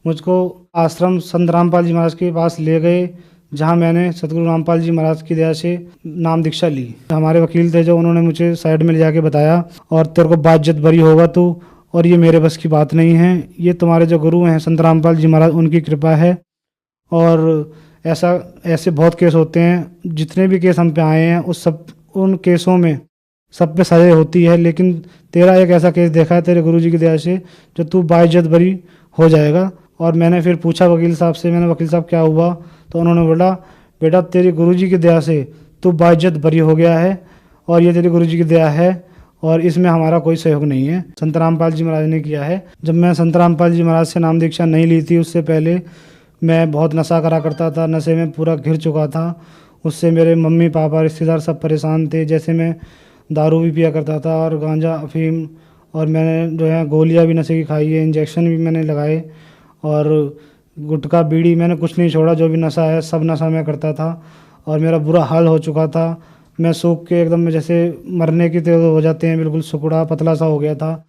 मुझको आश्रम संत रामपाल जी महाराज के पास ले गए, जहाँ मैंने सतगुरु रामपाल जी महाराज की दया से नाम दीक्षा ली। हमारे वकील थे जो, उन्होंने मुझे साइड में ले जाके बताया और तेरे को बाज्यत बरी होगा तू, और ये मेरे बस की बात नहीं है, ये तुम्हारे जो गुरु हैं संत रामपाल जी महाराज, उनकी कृपा है। और ऐसे बहुत केस होते हैं, जितने भी केस हम पे आए हैं उन केसों में सब पे सजा होती है, लेकिन तेरा एक ऐसा केस देखा है तेरे गुरुजी की दया से जो तू बाइज्जत बरी हो जाएगा। और मैंने फिर पूछा वकील साहब से, मैंने वकील साहब क्या हुआ, तो उन्होंने बोला बेटा तेरी गुरुजी की दया से तू बाइज्जत बरी हो गया है और ये तेरी गुरुजी की दया है और इसमें हमारा कोई सहयोग नहीं है, संत रामपाल जी महाराज ने किया है। जब मैं संत रामपाल जी महाराज से नाम दीक्षा नहीं ली थी, उससे पहले मैं बहुत नशा करा करता था, नशे में पूरा घिर चुका था। उससे मेरे मम्मी पापा रिश्तेदार सब परेशान थे। जैसे मैं दारू भी पिया करता था और गांजा अफीम, और मैंने जो है गोलियां भी नशे की खाई है, इंजेक्शन भी मैंने लगाए, और गुटखा बीड़ी मैंने कुछ नहीं छोड़ा, जो भी नशा है सब नशा मैं करता था और मेरा बुरा हाल हो चुका था। मैं सूख के एकदम में जैसे मरने की तरह हो जाते हैं, बिल्कुल सुकड़ा पतला सा हो गया था।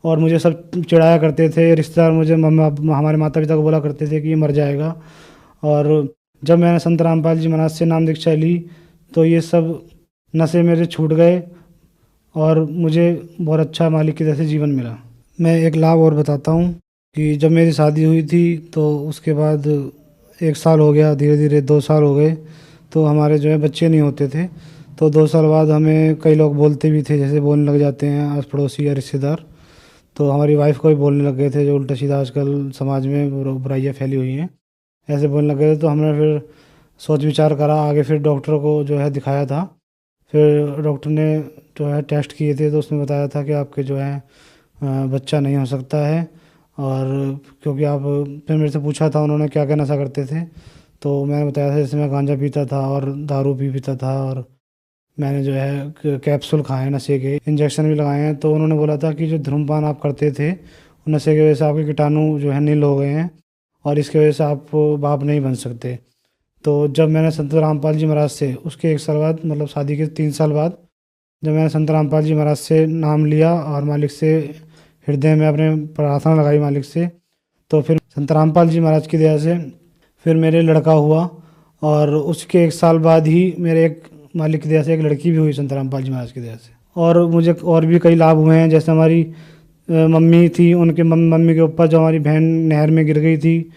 और मुझे सब चिढ़ाया करते थे रिश्तेदार, मुझे हमारे माता पिता को बोला करते थे कि ये मर जाएगा। और जब मैंने संत रामपाल जी महाराज से नाम दीक्षा ली तो ये सब नशे मेरे छूट गए और मुझे बहुत अच्छा मालिक की तरह से जीवन मिला। मैं एक लाभ और बताता हूँ कि जब मेरी शादी हुई थी तो उसके बाद 1 साल हो गया, धीरे धीरे 2 साल हो गए, तो हमारे जो है बच्चे नहीं होते थे। तो 2 साल बाद हमें कई लोग बोलते भी थे, जैसे बोलने लग जाते हैं आस पड़ोसी या रिश्तेदार। तो हमारी वाइफ को भी बोलने लग गए थे, जो उल्टा सीधा आजकल समाज में बुराइयाँ फैली हुई हैं, ऐसे बोलने लग गए। तो हमने फिर सोच विचार करा, आगे फिर डॉक्टर को जो है दिखाया था। फिर डॉक्टर ने जो है टेस्ट किए थे, तो उसने बताया था कि आपके जो है बच्चा नहीं हो सकता है। और क्योंकि आप फिर मेरे से पूछा था उन्होंने क्या क्या नशा करते थे, तो मैंने बताया था जैसे मैं गांजा पीता था और दारू भी पीता था, और मैंने जो है कैप्सूल खाए हैं नशे के, इंजेक्शन भी लगाए हैं। तो उन्होंने बोला था कि जो धूम्रपान आप करते थे नशे की वजह से आपके कीटाणु जो है नील हो गए हैं और इसकी वजह से आप बाप नहीं बन सकते। तो जब मैंने संत रामपाल जी महाराज से उसके 1 साल बाद, मतलब शादी के 3 साल बाद, जब मैंने संत रामपाल जी महाराज से नाम लिया और मालिक से हृदय में अपने प्रार्थना लगाई मालिक से, तो फिर संत रामपाल जी महाराज की दया से फिर मेरे लड़का हुआ। और उसके 1 साल बाद ही मेरे एक मालिक की दया से एक लड़की भी हुई संत रामपाल जी महाराज की दया से। और मुझे और भी कई लाभ हुए हैं, जैसे हमारी मम्मी थी, उनके मम्मी के ऊपर जो हमारी बहन नहर में गिर गई थी,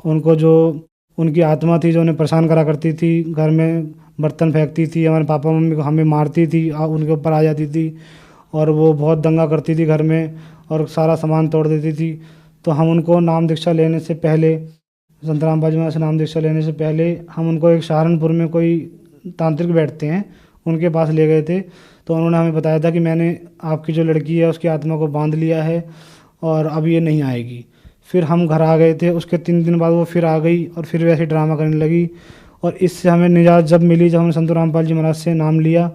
उनको जो उनकी आत्मा थी जो उन्हें परेशान करा करती थी, घर में बर्तन फेंकती थी, हमारे पापा मम्मी को हमें मारती थी, उनके ऊपर आ जाती थी और वो बहुत दंगा करती थी घर में और सारा सामान तोड़ देती थी। तो हम उनको नाम दीक्षा लेने से पहले, संत रामपाल जी महाराज से नाम दीक्षा लेने से पहले, हम उनको एक सहारनपुर में कोई तांत्रिक बैठते हैं, उनके पास ले गए थे। तो उन्होंने हमें बताया था कि मैंने आपकी जो लड़की है उसकी आत्मा को बांध लिया है और अब ये नहीं आएगी। फिर हम घर आ गए थे, उसके 3 दिन बाद वो फिर आ गई और फिर वैसे ड्रामा करने लगी। और इससे हमें निजात जब मिली, जब हमने संत रामपाल जी महाराज से नाम लिया,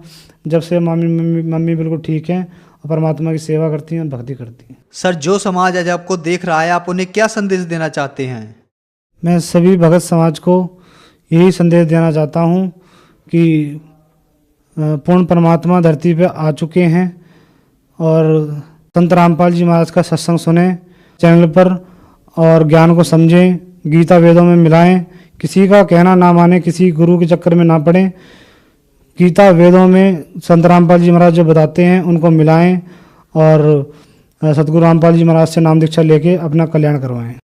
जब से मम्मी बिल्कुल ठीक हैं और परमात्मा की सेवा करती हैं, भक्ति करती हैं। सर, जो समाज आज आपको देख रहा है, आप उन्हें क्या संदेश देना चाहते हैं? मैं सभी भगत समाज को यही संदेश देना चाहता हूँ कि पूर्ण परमात्मा धरती पे आ चुके हैं और संत रामपाल जी महाराज का सत्संग सुने चैनल पर और ज्ञान को समझें, गीता वेदों में मिलाएं, किसी का कहना ना माने, किसी गुरु के चक्कर में ना पड़ें। गीता वेदों में संत रामपाल जी महाराज जो बताते हैं उनको मिलाएं और सतगुरु रामपाल जी महाराज से नाम दीक्षा लेके अपना कल्याण करवाएं।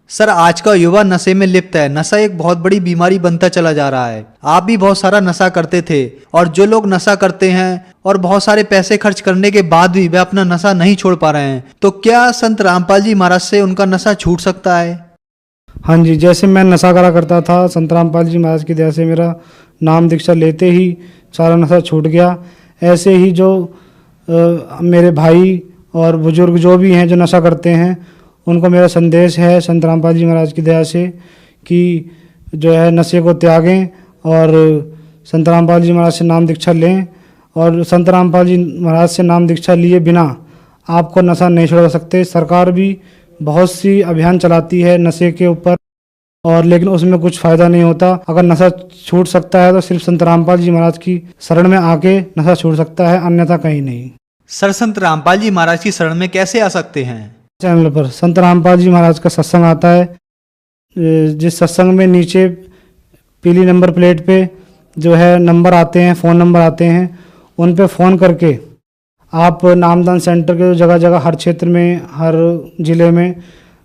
सर, आज का युवा नशे में लिप्त है। नशा एक बहुत बड़ी बीमारी बनता चला जा रहा है। आप भी बहुत सारा नशा करते थे और जो लोग नशा करते हैं और बहुत सारे पैसे खर्च करने के बाद भी वे अपना नशा नहीं छोड़ पा रहे हैं, तो क्या संत रामपाल जी महाराज से उनका नशा छूट सकता है? हाँ जी, जैसे मैं नशा करा करता था, संत रामपाल जी महाराज की दया से मेरा नाम दीक्षा लेते ही सारा नशा छूट गया। ऐसे ही जो मेरे भाई और बुजुर्ग जो भी हैं जो नशा करते हैं, उनको मेरा संदेश है संत रामपाल जी महाराज की दया से कि जो है नशे को त्यागें और संत रामपाल जी महाराज से नाम दीक्षा लें। और संत रामपाल जी महाराज से नाम दीक्षा लिए बिना आपको नशा नहीं छुड़ा सकते। सरकार भी बहुत सी अभियान चलाती है नशे के ऊपर, और लेकिन उसमें कुछ फ़ायदा नहीं होता। अगर नशा छूट सकता है तो सिर्फ संत रामपाल जी महाराज की शरण में आके नशा छूट सकता है, अन्यथा कहीं नहीं। सर, संत रामपाल जी महाराज की शरण में कैसे आ सकते हैं? चैनल पर संत रामपाल जी महाराज का सत्संग आता है, जिस सत्संग में नीचे पीली नंबर प्लेट पे जो है नंबर आते हैं, फ़ोन नंबर आते हैं, उन पे फ़ोन करके आप नामदान सेंटर के जगह जगह हर क्षेत्र में, हर ज़िले में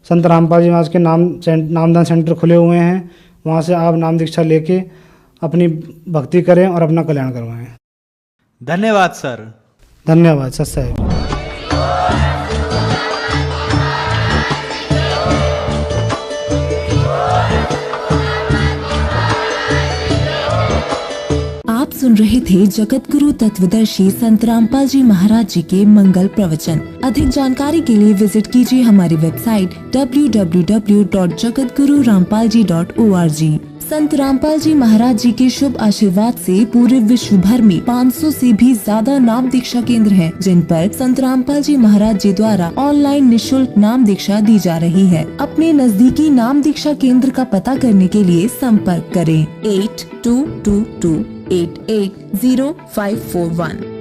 संत रामपाल जी महाराज के नामदान सेंटर खुले हुए हैं, वहाँ से आप नाम दीक्षा लेके अपनी भक्ति करें और अपना कल्याण करवाएं। धन्यवाद सर। धन्यवाद सत साहिब। आप सुन रहे थे जगत गुरु तत्वदर्शी संत रामपाल जी महाराज जी के मंगल प्रवचन। अधिक जानकारी के लिए विजिट कीजिए हमारी वेबसाइट www.jagatgururampalji.org। संत रामपाल जी महाराज जी के शुभ आशीर्वाद से पूरे विश्व भर में 500 से भी ज्यादा नाम दीक्षा केंद्र हैं, जिन पर संत रामपाल जी महाराज जी द्वारा ऑनलाइन निशुल्क नाम दीक्षा दी जा रही है। अपने नजदीकी नाम दीक्षा केंद्र का पता करने के लिए संपर्क करें 8222880541।